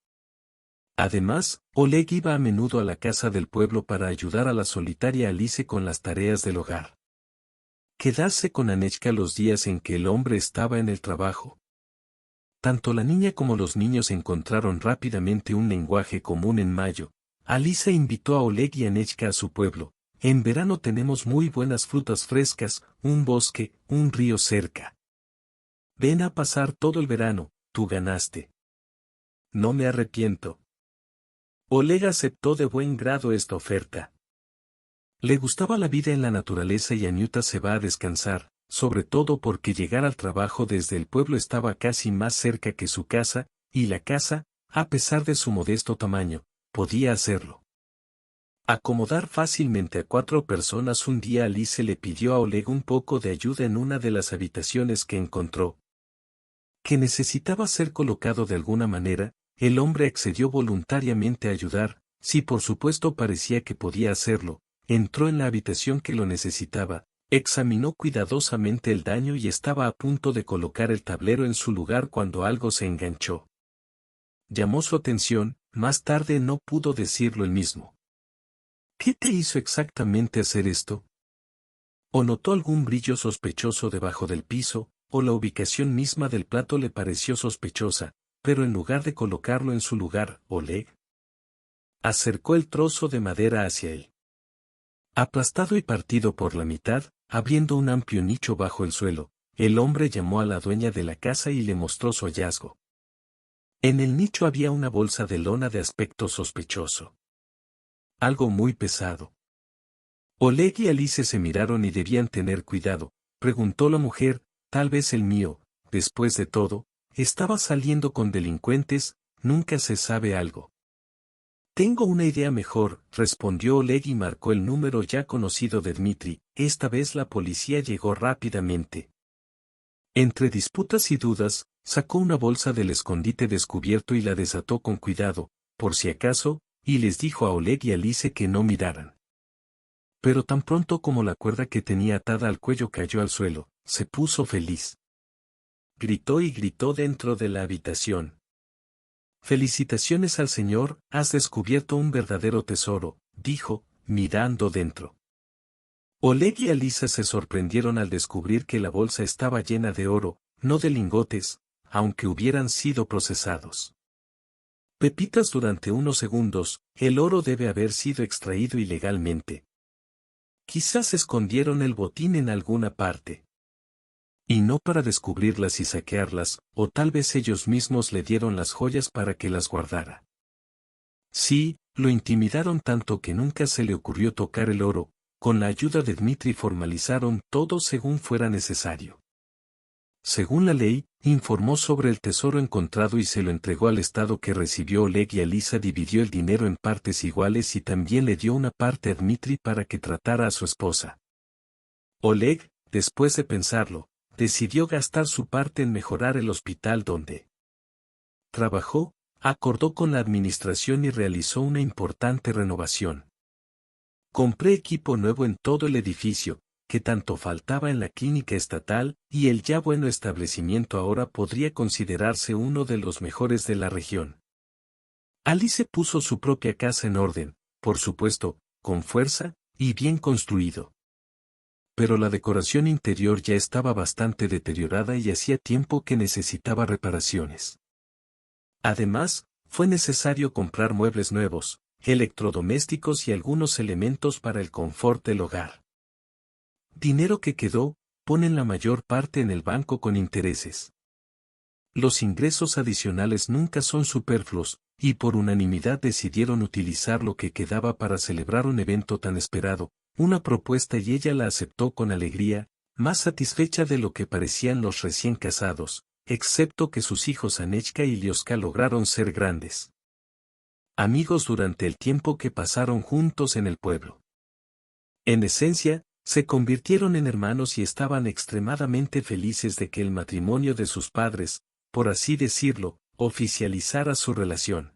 Además, Oleg iba a menudo a la casa del pueblo para ayudar a la solitaria Alice con las tareas del hogar. Quedarse con Anechka los días en que el hombre estaba en el trabajo. Tanto la niña como los niños encontraron rápidamente un lenguaje común en mayo. Alice invitó a Oleg y Anechka a su pueblo. En verano tenemos muy buenas frutas frescas, un bosque, un río cerca. Ven a pasar todo el verano, tú ganaste. No me arrepiento. Oleg aceptó de buen grado esta oferta. Le gustaba la vida en la naturaleza y Aniuta se va a descansar, sobre todo porque llegar al trabajo desde el pueblo estaba casi más cerca que su casa, y la casa, a pesar de su modesto tamaño, podía hacerlo. Acomodar fácilmente a 4 personas. Un día Alice le pidió a Oleg un poco de ayuda en una de las habitaciones que encontró. Que necesitaba ser colocado de alguna manera, el hombre accedió voluntariamente a ayudar, si por supuesto parecía que podía hacerlo. Entró en la habitación que lo necesitaba, examinó cuidadosamente el daño y estaba a punto de colocar el tablero en su lugar cuando algo se enganchó. Llamó su atención, más tarde no pudo decirlo él mismo. ¿Qué te hizo exactamente hacer esto? ¿O notó algún brillo sospechoso debajo del piso, o la ubicación misma del plato le pareció sospechosa, pero en lugar de colocarlo en su lugar, Oleg acercó el trozo de madera hacia él. Aplastado y partido por la mitad, abriendo un amplio nicho bajo el suelo, el hombre llamó a la dueña de la casa y le mostró su hallazgo. En el nicho había una bolsa de lona de aspecto sospechoso. Algo muy pesado. Oleg y Alice se miraron y debían tener cuidado, preguntó la mujer, tal vez el mío, después de todo, estaba saliendo con delincuentes, nunca se sabe algo. Tengo una idea mejor, respondió Oleg y marcó el número ya conocido de Dmitri, esta vez la policía llegó rápidamente. Entre disputas y dudas, sacó una bolsa del escondite descubierto y la desató con cuidado, por si acaso, y les dijo a Oleg y Alice que no miraran. Pero tan pronto como la cuerda que tenía atada al cuello cayó al suelo, se puso feliz. Gritó y gritó dentro de la habitación. Felicitaciones al señor, has descubierto un verdadero tesoro, dijo, mirando dentro. Oleg y Alice se sorprendieron al descubrir que la bolsa estaba llena de oro, no de lingotes, aunque hubieran sido procesados. Pepitas durante unos segundos, el oro debe haber sido extraído ilegalmente. Quizás escondieron el botín en alguna parte. Y no para descubrirlas y saquearlas, o tal vez ellos mismos le dieron las joyas para que las guardara. Sí, lo intimidaron tanto que nunca se le ocurrió tocar el oro, con la ayuda de Dmitri formalizaron todo según fuera necesario. Según la ley, informó sobre el tesoro encontrado y se lo entregó al Estado que recibió Oleg y Alisa dividió el dinero en partes iguales y también le dio una parte a Dmitri para que tratara a su esposa. Oleg, después de pensarlo, decidió gastar su parte en mejorar el hospital donde trabajó, acordó con la administración y realizó una importante renovación. Compré equipo nuevo en todo el edificio, que tanto faltaba en la clínica estatal, y el ya bueno establecimiento ahora podría considerarse uno de los mejores de la región. Alice puso su propia casa en orden, por supuesto, con fuerza, y bien construido. Pero la decoración interior ya estaba bastante deteriorada y hacía tiempo que necesitaba reparaciones. Además, fue necesario comprar muebles nuevos, electrodomésticos y algunos elementos para el confort del hogar. Dinero que quedó, ponen la mayor parte en el banco con intereses. Los ingresos adicionales nunca son superfluos, y por unanimidad decidieron utilizar lo que quedaba para celebrar un evento tan esperado, una propuesta y ella la aceptó con alegría, más satisfecha de lo que parecían los recién casados, excepto que sus hijos Anechka y Lioska lograron ser grandes amigos durante el tiempo que pasaron juntos en el pueblo. En esencia, se convirtieron en hermanos y estaban extremadamente felices de que el matrimonio de sus padres, por así decirlo, oficializara su relación.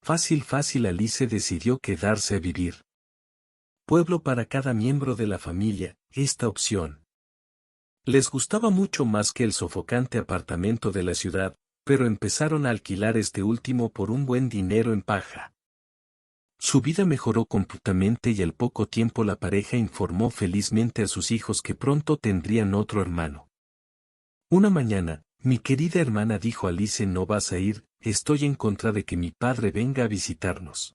Fácil Alice decidió quedarse a vivir. Pueblo para cada miembro de la familia, esta opción les gustaba mucho más que el sofocante apartamento de la ciudad, pero empezaron a alquilar este último por un buen dinero en paja. Su vida mejoró completamente y al poco tiempo la pareja informó felizmente a sus hijos que pronto tendrían otro hermano. Una mañana, mi querida hermana dijo a Alice: no vas a ir, estoy en contra de que mi padre venga a visitarnos.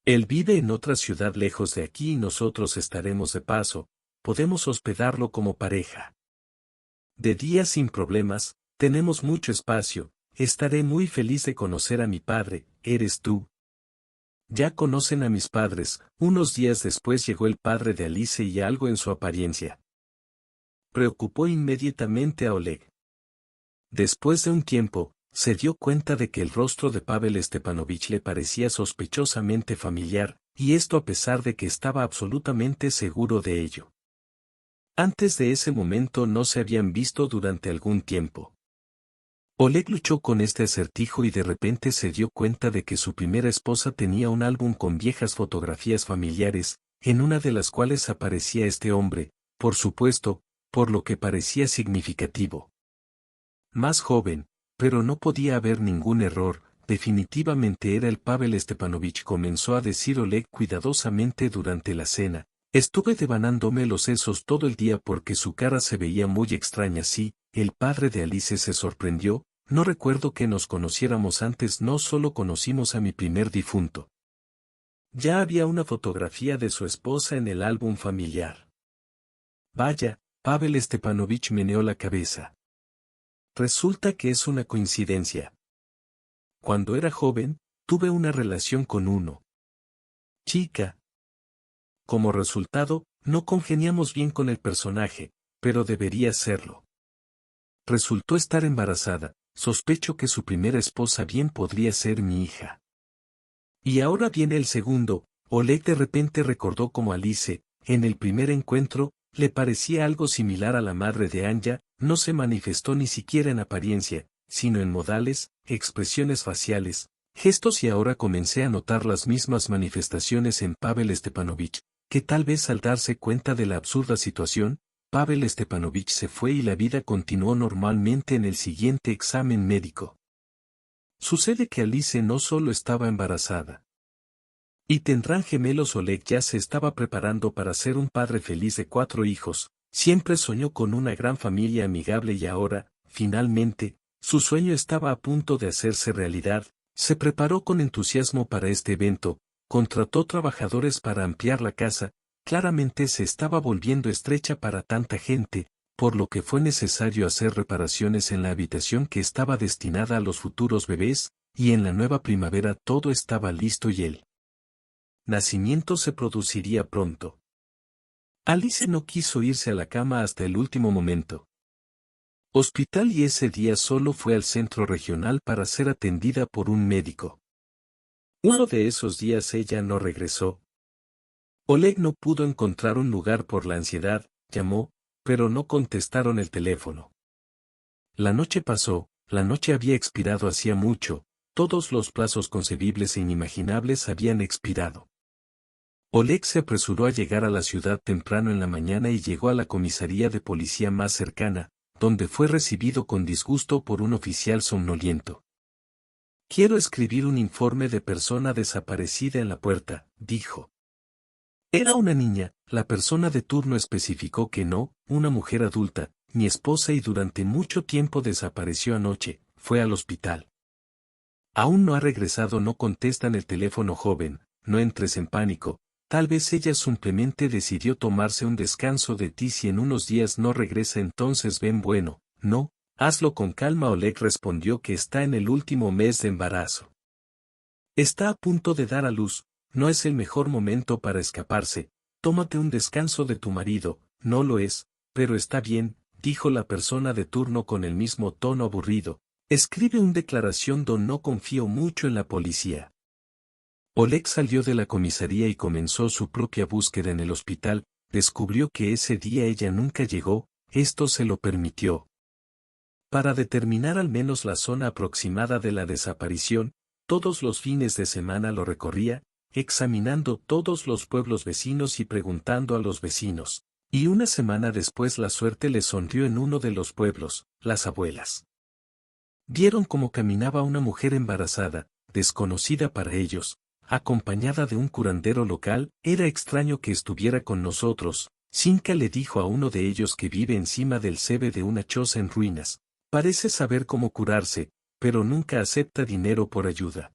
Él vive en otra ciudad lejos de aquí y nosotros estaremos de paso, podemos hospedarlo como pareja. De día sin problemas, tenemos mucho espacio, estaré muy feliz de conocer a mi padre, eres tú. Ya conocen a mis padres. Unos días después llegó el padre de Alice y algo en su apariencia preocupó inmediatamente a Oleg. Después de un tiempo, se dio cuenta de que el rostro de Pavel Stepanovich le parecía sospechosamente familiar, y esto a pesar de que estaba absolutamente seguro de ello. Antes de ese momento no se habían visto durante algún tiempo. Oleg luchó con este acertijo y de repente se dio cuenta de que su primera esposa tenía un álbum con viejas fotografías familiares, en una de las cuales aparecía este hombre, por supuesto, por lo que parecía significativo. Más joven, pero no podía haber ningún error, definitivamente era el Pavel Stepanovich, comenzó a decir Oleg cuidadosamente durante la cena. Estuve devanándome los sesos todo el día porque su cara se veía muy extraña. Sí, el padre de Alice se sorprendió, no recuerdo que nos conociéramos antes, no solo conocimos a mi primer difunto. Ya había una fotografía de su esposa en el álbum familiar. Vaya, Pavel Stepanovich meneó la cabeza. Resulta que es una coincidencia. Cuando era joven, tuve una relación con uno. Chica. Como resultado, no congeniamos bien con el personaje, pero debería serlo. Resultó estar embarazada, sospecho que su primera esposa bien podría ser mi hija. Y ahora viene el segundo. Oleg de repente recordó cómo Alice, en el primer encuentro, le parecía algo similar a la madre de Anya, no se manifestó ni siquiera en apariencia, sino en modales, expresiones faciales, gestos y ahora comencé a notar las mismas manifestaciones en Pavel Stepanovich, que tal vez al darse cuenta de la absurda situación, Pavel Stepanovich se fue y la vida continuó normalmente en el siguiente examen médico. Sucede que Alice no solo estaba embarazada. Y tendrán gemelos. Oleg ya se estaba preparando para ser un padre feliz de 4 hijos, siempre soñó con una gran familia amigable y ahora, finalmente, su sueño estaba a punto de hacerse realidad. Se preparó con entusiasmo para este evento, contrató trabajadores para ampliar la casa, claramente se estaba volviendo estrecha para tanta gente, por lo que fue necesario hacer reparaciones en la habitación que estaba destinada a los futuros bebés, y en la nueva primavera todo estaba listo y el nacimiento se produciría pronto. Alice no quiso irse a la cama hasta el último momento. Hospital y ese día solo fue al centro regional para ser atendida por un médico. Uno de esos días ella no regresó. Oleg no pudo encontrar un lugar por la ansiedad, llamó, pero no contestaron el teléfono. La noche pasó, la noche había expirado hacía mucho, todos los plazos concebibles e inimaginables habían expirado. Oleg se apresuró a llegar a la ciudad temprano en la mañana y llegó a la comisaría de policía más cercana, donde fue recibido con disgusto por un oficial somnoliento. «Quiero escribir un informe de persona desaparecida en la puerta», dijo. Era una niña, la persona de turno especificó que no, una mujer adulta, mi esposa y durante mucho tiempo desapareció anoche, fue al hospital. Aún no ha regresado. No contestan el teléfono. Joven, no entres en pánico. Tal vez ella simplemente decidió tomarse un descanso de ti. Si en unos días no regresa entonces ven. Bueno, no, hazlo con calma. Oleg respondió que está en el último mes de embarazo. Está a punto de dar a luz, no es el mejor momento para escaparse. Tómate un descanso de tu marido. No lo es, pero está bien, dijo la persona de turno con el mismo tono aburrido. Escribe una declaración. No confío mucho en la policía. Oleg salió de la comisaría y comenzó su propia búsqueda en el hospital. Descubrió que ese día ella nunca llegó, esto se lo permitió. Para determinar al menos la zona aproximada de la desaparición, todos los fines de semana lo recorría, examinando todos los pueblos vecinos y preguntando a los vecinos. Y una semana después la suerte le sonrió en uno de los pueblos. Las abuelas vieron cómo caminaba una mujer embarazada, desconocida para ellos, acompañada de un curandero local. Era extraño que estuviera con nosotros. Cinca le dijo a uno de ellos que vive encima del cebe de una choza en ruinas. Parece saber cómo curarse, pero nunca acepta dinero por ayuda.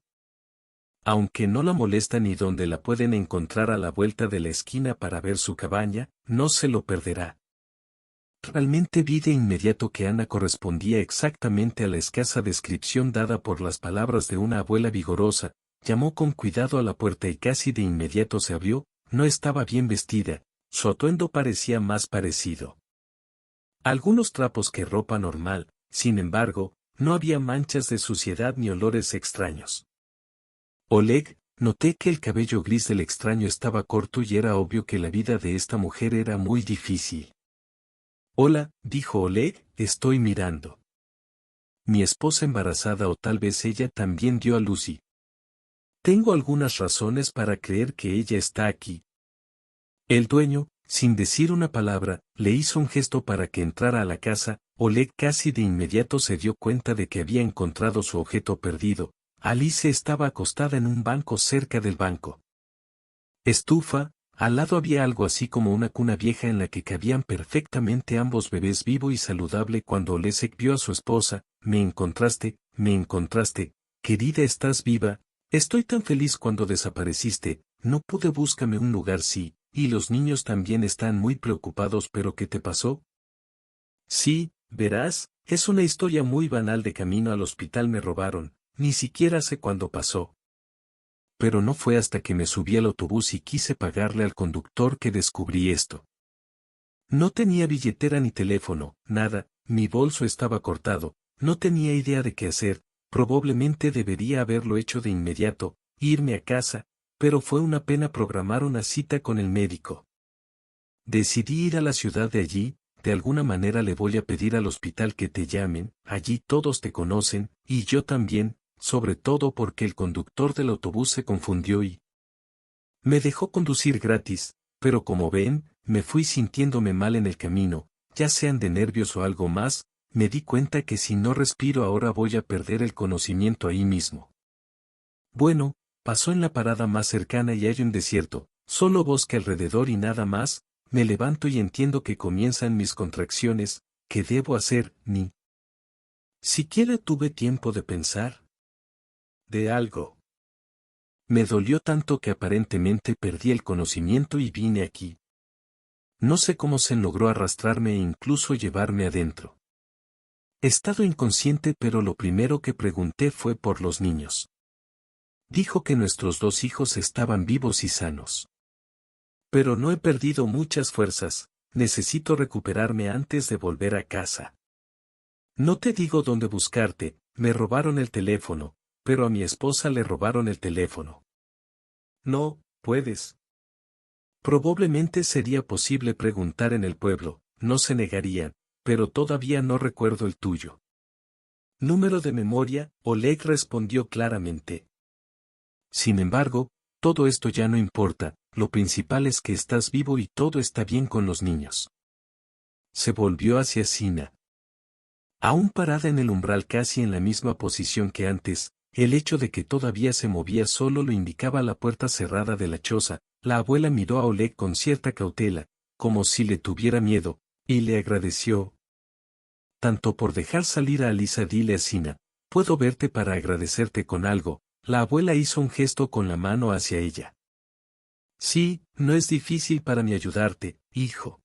Aunque no la molesta ni donde la pueden encontrar a la vuelta de la esquina para ver su cabaña, no se lo perderá. Realmente vi de inmediato que Ana correspondía exactamente a la escasa descripción dada por las palabras de una abuela vigorosa. Llamó con cuidado a la puerta y casi de inmediato se abrió. No estaba bien vestida, su atuendo parecía más parecido a algunos trapos que ropa normal. Sin embargo, no había manchas de suciedad ni olores extraños. Oleg, noté que el cabello gris del extraño estaba corto y era obvio que la vida de esta mujer era muy difícil. Hola, dijo Oleg, estoy mirando. Mi esposa embarazada o tal vez ella también dio a luz y tengo algunas razones para creer que ella está aquí. El dueño, sin decir una palabra, le hizo un gesto para que entrara a la casa. Oleg casi de inmediato se dio cuenta de que había encontrado su objeto perdido. Alice estaba acostada en un banco cerca del banco. Estufa, al lado había algo así como una cuna vieja en la que cabían perfectamente ambos bebés vivo y saludable. Cuando Olesek vio a su esposa, me encontraste, querida, estás viva, estoy tan feliz. Cuando desapareciste, no pude. Búscame un lugar. Sí, y los niños también están muy preocupados. ¿Pero qué te pasó? Sí, verás, es una historia muy banal. De camino al hospital me robaron, ni siquiera sé cuándo pasó. Pero no fue hasta que me subí al autobús y quise pagarle al conductor que descubrí esto. No tenía billetera ni teléfono, nada, mi bolso estaba cortado, no tenía idea de qué hacer, probablemente debería haberlo hecho de inmediato, irme a casa, pero fue una pena programar una cita con el médico. Decidí ir a la ciudad de allí, de alguna manera le voy a pedir al hospital que te llamen, allí todos te conocen, y yo también, sobre todo porque el conductor del autobús se confundió y me dejó conducir gratis, pero como ven, me fui sintiéndome mal en el camino, ya sean de nervios o algo más, me di cuenta que si no respiro ahora voy a perder el conocimiento ahí mismo. Bueno, pasó en la parada más cercana y hay un desierto, solo bosque alrededor y nada más, me levanto y entiendo que comienzan mis contracciones, ¿qué debo hacer? Ni siquiera tuve tiempo de pensar de algo. Me dolió tanto que aparentemente perdí el conocimiento y vine aquí. No sé cómo se logró arrastrarme e incluso llevarme adentro. He estado inconsciente, pero lo primero que pregunté fue por los niños. Dijo que nuestros 2 hijos estaban vivos y sanos. Pero no he perdido muchas fuerzas, necesito recuperarme antes de volver a casa. No te digo dónde buscarte, me robaron el teléfono, pero a mi esposa le robaron el teléfono. No, puedes. Probablemente sería posible preguntar en el pueblo, no se negarían, pero todavía no recuerdo el tuyo. Número de memoria, Oleg respondió claramente. Sin embargo, todo esto ya no importa, lo principal es que estás vivo y todo está bien con los niños. Se volvió hacia Sina. Aún parada en el umbral casi en la misma posición que antes, el hecho de que todavía se movía solo lo indicaba la puerta cerrada de la choza. La abuela miró a Oleg con cierta cautela, como si le tuviera miedo, y le agradeció. Tanto por dejar salir a Alisa. Dile a Sina, puedo verte para agradecerte con algo. La abuela hizo un gesto con la mano hacia ella. Sí, no es difícil para mí ayudarte, hijo.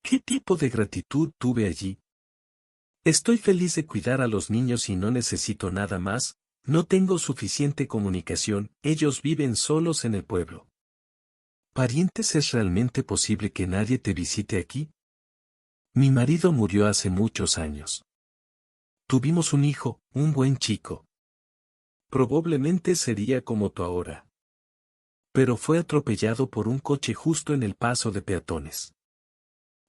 ¿Qué tipo de gratitud tuve allí? Estoy feliz de cuidar a los niños y no necesito nada más, no tengo suficiente comunicación, ellos viven solos en el pueblo. ¿Parientes? ¿Es realmente posible que nadie te visite aquí? Mi marido murió hace muchos años. Tuvimos un hijo, un buen chico. Probablemente sería como tú ahora. Pero fue atropellado por un coche justo en el paso de peatones.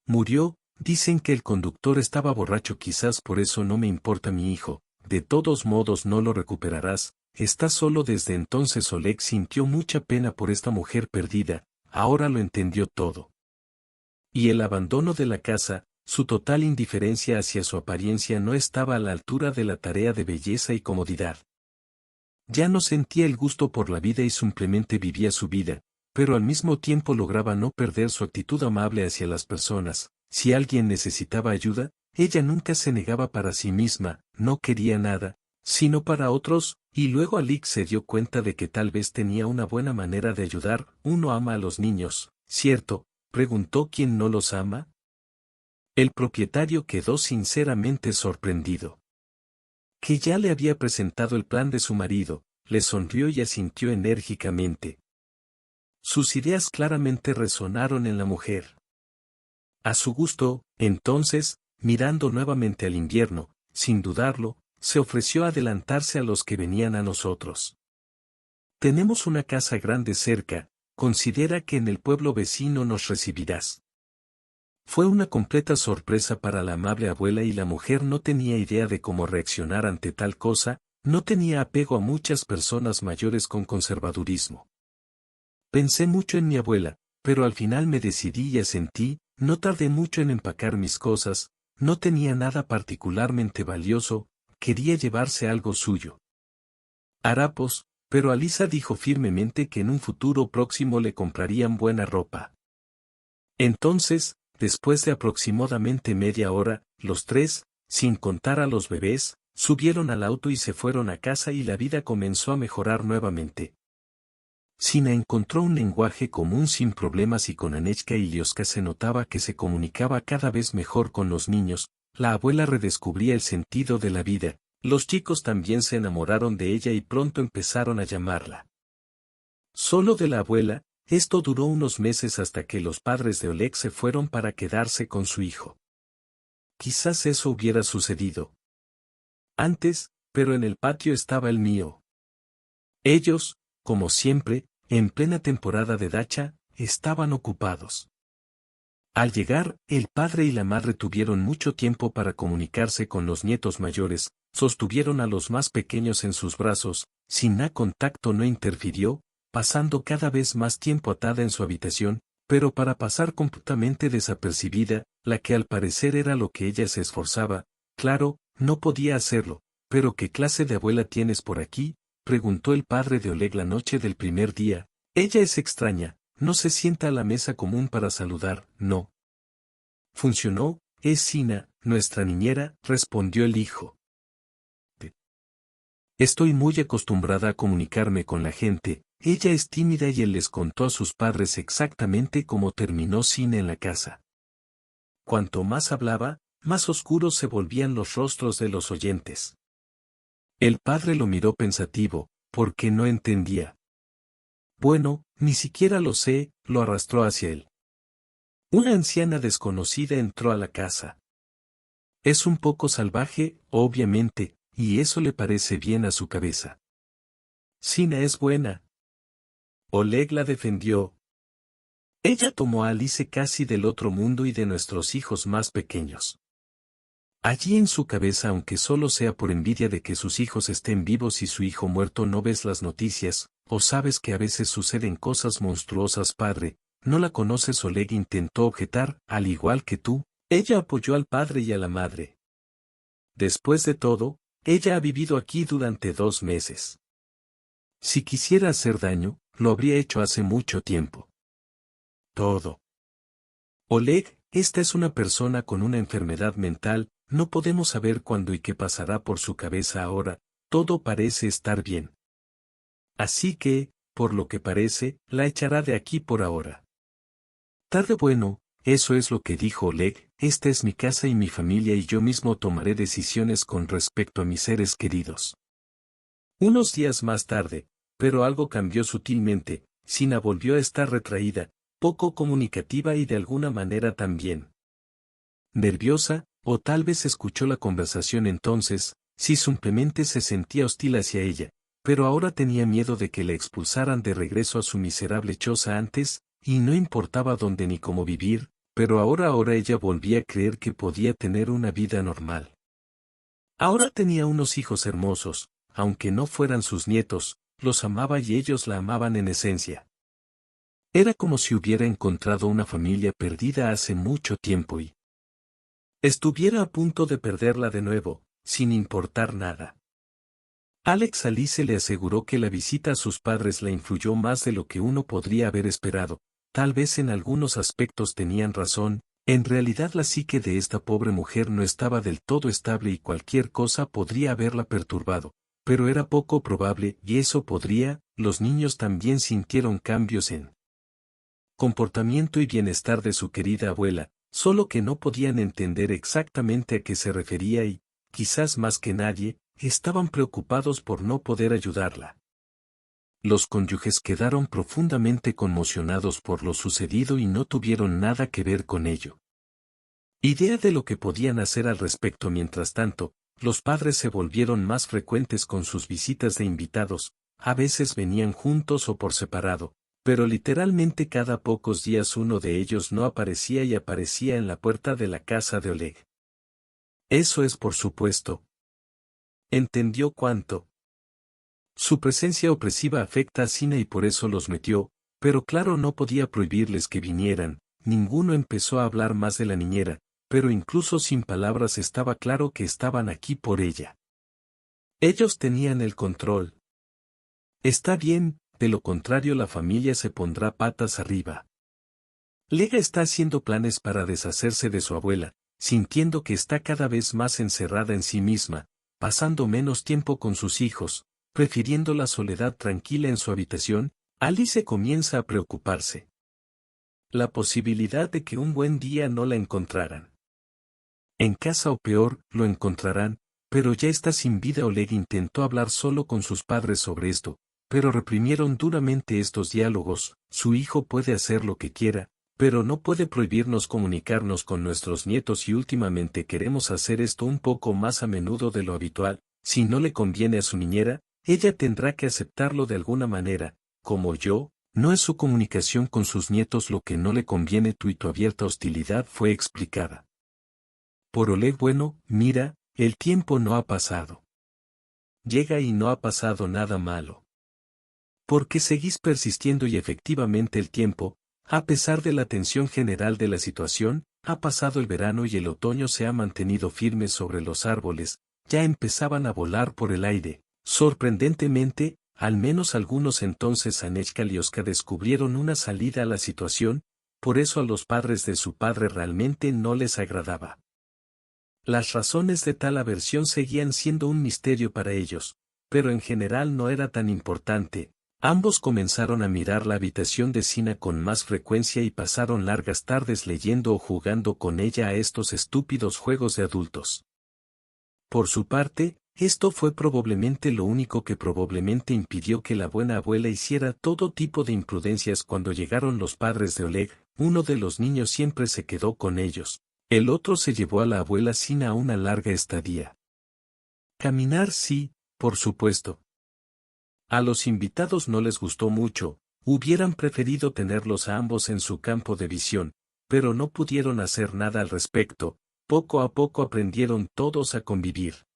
Murió, dicen que el conductor estaba borracho, quizás por eso no me importa mi hijo, de todos modos no lo recuperarás, estás solo. Desde entonces Oleg sintió mucha pena por esta mujer perdida, ahora lo entendió todo. Y el abandono de la casa, su total indiferencia hacia su apariencia no estaba a la altura de la tarea de belleza y comodidad. Ya no sentía el gusto por la vida y simplemente vivía su vida, pero al mismo tiempo lograba no perder su actitud amable hacia las personas. Si alguien necesitaba ayuda, ella nunca se negaba para sí misma, no quería nada, sino para otros, y luego Alix se dio cuenta de que tal vez tenía una buena manera de ayudar. Uno ama a los niños, ¿cierto? Preguntó. ¿Quién no los ama? El propietario quedó sinceramente sorprendido. Que ya le había presentado el plan de su marido, le sonrió y asintió enérgicamente. Sus ideas claramente resonaron en la mujer. A su gusto, entonces, mirando nuevamente al invierno, sin dudarlo, se ofreció a adelantarse a los que venían a nosotros. Tenemos una casa grande cerca, considera que en el pueblo vecino nos recibirás. Fue una completa sorpresa para la amable abuela y la mujer no tenía idea de cómo reaccionar ante tal cosa, no tenía apego a muchas personas mayores con conservadurismo. Pensé mucho en mi abuela, pero al final me decidí y asentí, no tardé mucho en empacar mis cosas, no tenía nada particularmente valioso, quería llevarse algo suyo. Harapos, pero Alisa dijo firmemente que en un futuro próximo le comprarían buena ropa. Entonces, después de aproximadamente media hora, los tres, sin contar a los bebés, subieron al auto y se fueron a casa y la vida comenzó a mejorar nuevamente. Sina encontró un lenguaje común sin problemas y con Anechka y Lioska se notaba que se comunicaba cada vez mejor con los niños, la abuela redescubría el sentido de la vida, los chicos también se enamoraron de ella y pronto empezaron a llamarla. Solo de la abuela, esto duró unos meses hasta que los padres de Oleg se fueron para quedarse con su hijo. Quizás eso hubiera sucedido antes, pero en el patio estaba el mío. Ellos, como siempre, en plena temporada de dacha, estaban ocupados. Al llegar, el padre y la madre tuvieron mucho tiempo para comunicarse con los nietos mayores, sostuvieron a los más pequeños en sus brazos, Sina contacto no interfirió, pasando cada vez más tiempo atada en su habitación, pero para pasar completamente desapercibida, la que al parecer era lo que ella se esforzaba, claro, no podía hacerlo, pero ¿qué clase de abuela tienes por aquí?, preguntó el padre de Oleg la noche del primer día. Ella es extraña, no se sienta a la mesa común para saludar, no. Funcionó, es Sina, nuestra niñera, respondió el hijo. Estoy muy acostumbrada a comunicarme con la gente, ella es tímida y él les contó a sus padres exactamente cómo terminó Sina en la casa. Cuanto más hablaba, más oscuros se volvían los rostros de los oyentes. El padre lo miró pensativo, porque no entendía. Bueno, ni siquiera lo sé, lo arrastró hacia él. Una anciana desconocida entró a la casa. Es un poco salvaje, obviamente, y eso le parece bien a su cabeza. Sina es buena. Oleg la defendió. Ella tomó a Alice casi del otro mundo y de nuestros hijos más pequeños. Allí en su cabeza, aunque solo sea por envidia de que sus hijos estén vivos y su hijo muerto, no ves las noticias, o sabes que a veces suceden cosas monstruosas. Padre, ¿no la conoces? Oleg intentó objetar, al igual que tú. Ella apoyó al padre y a la madre. Después de todo, ella ha vivido aquí durante 2 meses. Si quisiera hacer daño, lo habría hecho hace mucho tiempo. Todo. Oleg, esta es una persona con una enfermedad mental, no podemos saber cuándo y qué pasará por su cabeza ahora, todo parece estar bien. Así que, por lo que parece, la echará de aquí por ahora. Tarde bueno, eso es lo que dijo Oleg, esta es mi casa y mi familia y yo mismo tomaré decisiones con respecto a mis seres queridos. Unos días más tarde, pero algo cambió sutilmente, Sina volvió a estar retraída, poco comunicativa y de alguna manera también nerviosa, o tal vez escuchó la conversación entonces, si simplemente se sentía hostil hacia ella, pero ahora tenía miedo de que le expulsaran de regreso a su miserable choza antes, y no importaba dónde ni cómo vivir, pero ahora ella volvía a creer que podía tener una vida normal. Ahora tenía unos hijos hermosos, aunque no fueran sus nietos, los amaba y ellos la amaban en esencia. Era como si hubiera encontrado una familia perdida hace mucho tiempo y estuviera a punto de perderla de nuevo, sin importar nada. Alex Alice le aseguró que la visita a sus padres la influyó más de lo que uno podría haber esperado, tal vez en algunos aspectos tenían razón, en realidad la psique de esta pobre mujer no estaba del todo estable y cualquier cosa podría haberla perturbado, pero era poco probable y eso podría, los niños también sintieron cambios en comportamiento y bienestar de su querida abuela, solo que no podían entender exactamente a qué se refería y, quizás más que nadie, estaban preocupados por no poder ayudarla. Los cónyuges quedaron profundamente conmocionados por lo sucedido y no tuvieron nada que ver con ello. Idea de lo que podían hacer al respecto. Mientras tanto, los padres se volvieron más frecuentes con sus visitas de invitados, a veces venían juntos o por separado, pero literalmente cada pocos días uno de ellos no aparecía y aparecía en la puerta de la casa de Oleg. Eso es por supuesto. Entendió cuánto su presencia opresiva afecta a Sina y por eso los metió, pero claro no podía prohibirles que vinieran, ninguno empezó a hablar más de la niñera, pero incluso sin palabras estaba claro que estaban aquí por ella. Ellos tenían el control. Está bien, de lo contrario la familia se pondrá patas arriba. Lega está haciendo planes para deshacerse de su abuela, sintiendo que está cada vez más encerrada en sí misma, pasando menos tiempo con sus hijos, prefiriendo la soledad tranquila en su habitación, Alice comienza a preocuparse. La posibilidad de que un buen día no la encontraran. En casa o peor, lo encontrarán, pero ya está sin vida. Oleg intentó hablar solo con sus padres sobre esto, pero reprimieron duramente estos diálogos. Su hijo puede hacer lo que quiera, pero no puede prohibirnos comunicarnos con nuestros nietos y últimamente queremos hacer esto un poco más a menudo de lo habitual. Si no le conviene a su niñera, ella tendrá que aceptarlo de alguna manera, como yo. No es su comunicación con sus nietos lo que no le conviene. Tu abierta hostilidad fue explicada por Oleg. Bueno, mira, el tiempo no ha pasado. Llega y no ha pasado nada malo. ¿Por qué seguís persistiendo? Y efectivamente el tiempo, a pesar de la tensión general de la situación, ha pasado el verano y el otoño se ha mantenido firme sobre los árboles, ya empezaban a volar por el aire. Sorprendentemente, al menos algunos. Entonces Anechka y Oska descubrieron una salida a la situación, por eso a los padres de su padre realmente no les agradaba. Las razones de tal aversión seguían siendo un misterio para ellos, pero en general no era tan importante. Ambos comenzaron a mirar la habitación de Sina con más frecuencia y pasaron largas tardes leyendo o jugando con ella a estos estúpidos juegos de adultos. Por su parte, esto fue probablemente lo único que probablemente impidió que la buena abuela hiciera todo tipo de imprudencias. Cuando llegaron los padres de Oleg, uno de los niños siempre se quedó con ellos. El otro se llevó a la abuela Sina a una larga estadía. Caminar sí, por supuesto. A los invitados no les gustó mucho, hubieran preferido tenerlos a ambos en su campo de visión, pero no pudieron hacer nada al respecto. Poco a poco aprendieron todos a convivir.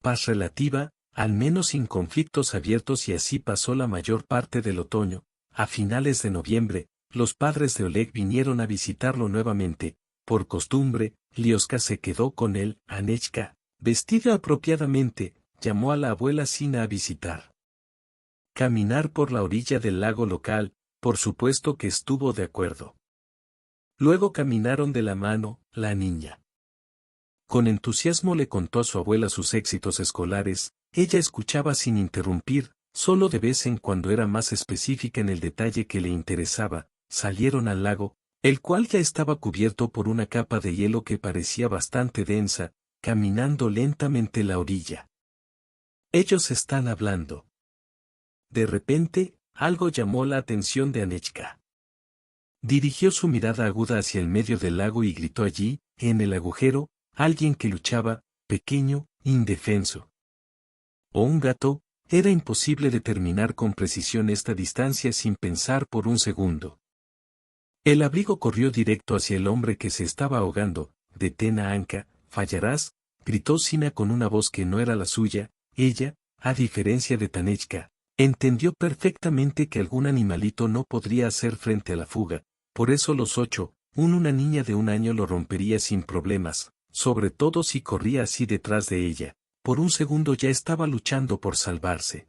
Paz relativa, al menos sin conflictos abiertos, y así pasó la mayor parte del otoño. A finales de noviembre, los padres de Oleg vinieron a visitarlo nuevamente. Por costumbre, Lioska se quedó con él. Anechka, vestida apropiadamente, llamó a la abuela Sina a visitar. Caminar por la orilla del lago local, por supuesto que estuvo de acuerdo. Luego caminaron de la mano. La niña con entusiasmo le contó a su abuela sus éxitos escolares. Ella escuchaba sin interrumpir, solo de vez en cuando era más específica en el detalle que le interesaba. Salieron al lago, el cual ya estaba cubierto por una capa de hielo que parecía bastante densa, caminando lentamente la orilla. Ellos están hablando. De repente, algo llamó la atención de Anechka. Dirigió su mirada aguda hacia el medio del lago y gritó allí, en el agujero, alguien que luchaba, pequeño, indefenso. ¿O un gato? Era imposible determinar con precisión esta distancia sin pensar por un segundo. El abrigo corrió directo hacia el hombre que se estaba ahogando. «Detén a Anka, fallarás», gritó Sina con una voz que no era la suya. Ella, a diferencia de Tanechka, entendió perfectamente que algún animalito no podría hacer frente a la fuga, por eso los 8, una niña de 1 año lo rompería sin problemas, sobre todo si corría así detrás de ella. Por un segundo ya estaba luchando por salvarse.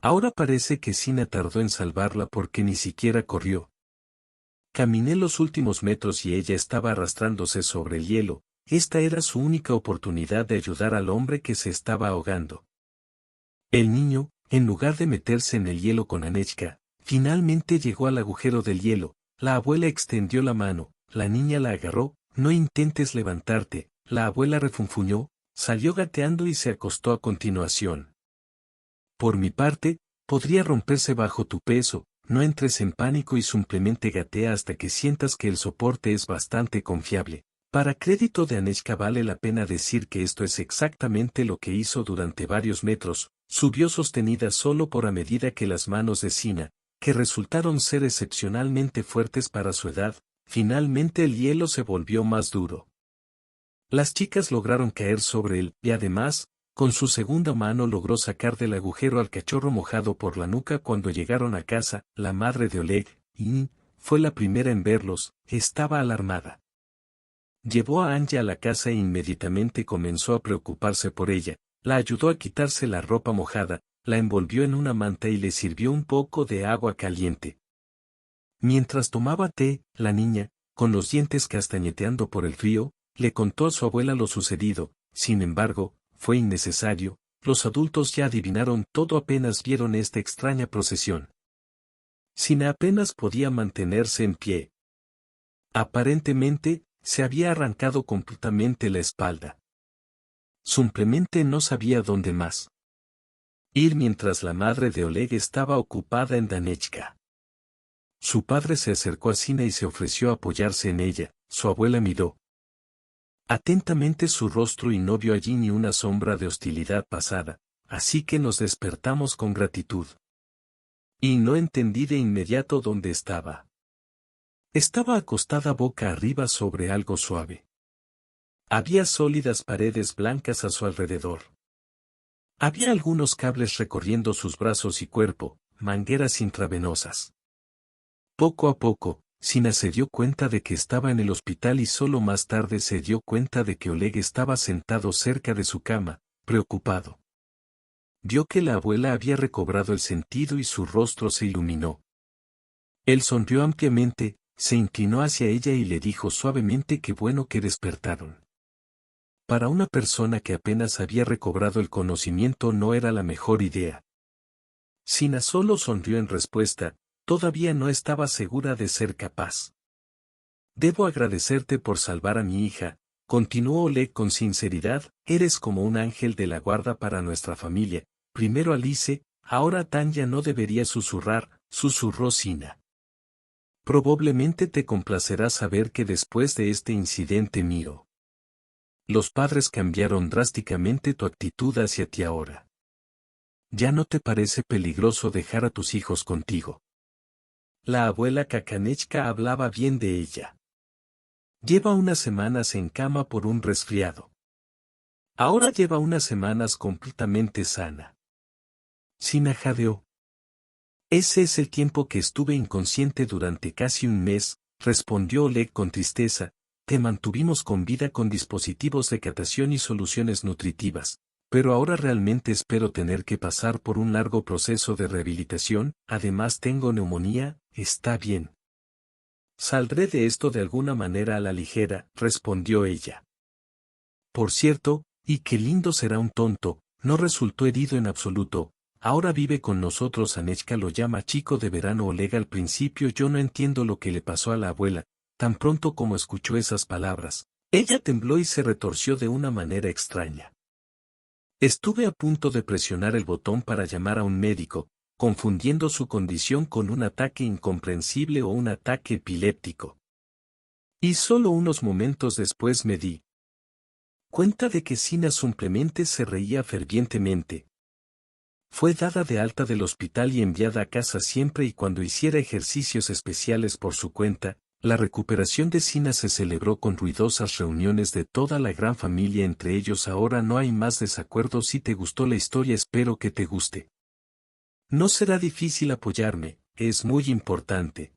Ahora parece que Sina tardó en salvarla porque ni siquiera corrió. Caminé los últimos metros y ella estaba arrastrándose sobre el hielo. Esta era su única oportunidad de ayudar al hombre que se estaba ahogando. El niño, en lugar de meterse en el hielo con Anechka, finalmente llegó al agujero del hielo. La abuela extendió la mano, la niña la agarró. «No intentes levantarte», la abuela refunfuñó, salió gateando y se acostó a continuación. «Por mi parte, podría romperse bajo tu peso. No entres en pánico y simplemente gatea hasta que sientas que el soporte es bastante confiable». Para crédito de Anechka vale la pena decir que esto es exactamente lo que hizo durante varios metros. Subió sostenida solo por a medida que las manos de Sina, que resultaron ser excepcionalmente fuertes para su edad, finalmente el hielo se volvió más duro. Las chicas lograron caer sobre él, y además, con su segunda mano logró sacar del agujero al cachorro mojado por la nuca. Cuando llegaron a casa, la madre de Oleg, fue la primera en verlos. Estaba alarmada. Llevó a Anja a la casa e inmediatamente comenzó a preocuparse por ella. La ayudó a quitarse la ropa mojada, la envolvió en una manta y le sirvió un poco de agua caliente. Mientras tomaba té, la niña, con los dientes castañeteando por el frío, le contó a su abuela lo sucedido. Sin embargo, fue innecesario. Los adultos ya adivinaron todo apenas vieron esta extraña procesión. Sina apenas podía mantenerse en pie. Aparentemente, se había arrancado completamente la espalda. Simplemente no sabía dónde más ir mientras la madre de Oleg estaba ocupada en Danechka. Su padre se acercó a Sina y se ofreció a apoyarse en ella. Su abuela miró atentamente su rostro y no vio allí ni una sombra de hostilidad pasada, así que nos despertamos con gratitud. Y no entendí de inmediato dónde estaba. Estaba acostada boca arriba sobre algo suave. Había sólidas paredes blancas a su alrededor. Había algunos cables recorriendo sus brazos y cuerpo, mangueras intravenosas. Poco a poco, Sina se dio cuenta de que estaba en el hospital y solo más tarde se dio cuenta de que Oleg estaba sentado cerca de su cama, preocupado. Vio que la abuela había recobrado el sentido y su rostro se iluminó. Él sonrió ampliamente, se inclinó hacia ella y le dijo suavemente que bueno que despertaron. Para una persona que apenas había recobrado el conocimiento no era la mejor idea. Sina solo sonrió en respuesta, todavía no estaba segura de ser capaz. Debo agradecerte por salvar a mi hija, continuó Oleg con sinceridad, eres como un ángel de la guarda para nuestra familia, primero Alice, ahora Tanya no debería susurrar, susurró Sina. Probablemente te complacerá saber que después de este incidente mío, los padres cambiaron drásticamente tu actitud hacia ti ahora. Ya no te parece peligroso dejar a tus hijos contigo. La abuela Kakanechka hablaba bien de ella. Lleva unas semanas en cama por un resfriado. Ahora lleva unas semanas completamente sana. Sina jadeó. Ese es el tiempo que estuve inconsciente durante casi un mes, respondió Oleg con tristeza, te mantuvimos con vida con dispositivos de catación y soluciones nutritivas, pero ahora realmente espero tener que pasar por un largo proceso de rehabilitación, además tengo neumonía, está bien. Saldré de esto de alguna manera a la ligera, respondió ella. Por cierto, y qué lindo será un tonto, no resultó herido en absoluto, ahora vive con nosotros. Anechka lo llama chico de verano. Oleg al principio yo no entiendo lo que le pasó a la abuela, tan pronto como escuchó esas palabras, ella tembló y se retorció de una manera extraña. Estuve a punto de presionar el botón para llamar a un médico, confundiendo su condición con un ataque incomprensible o un ataque epiléptico. Y solo unos momentos después me di cuenta de que Sina simplemente se reía fervientemente. Fue dada de alta del hospital y enviada a casa siempre y cuando hiciera ejercicios especiales por su cuenta. La recuperación de Sina se celebró con ruidosas reuniones de toda la gran familia, entre ellos ahora no hay más desacuerdos. Si te gustó la historia espero que te guste. No será difícil apoyarme, es muy importante.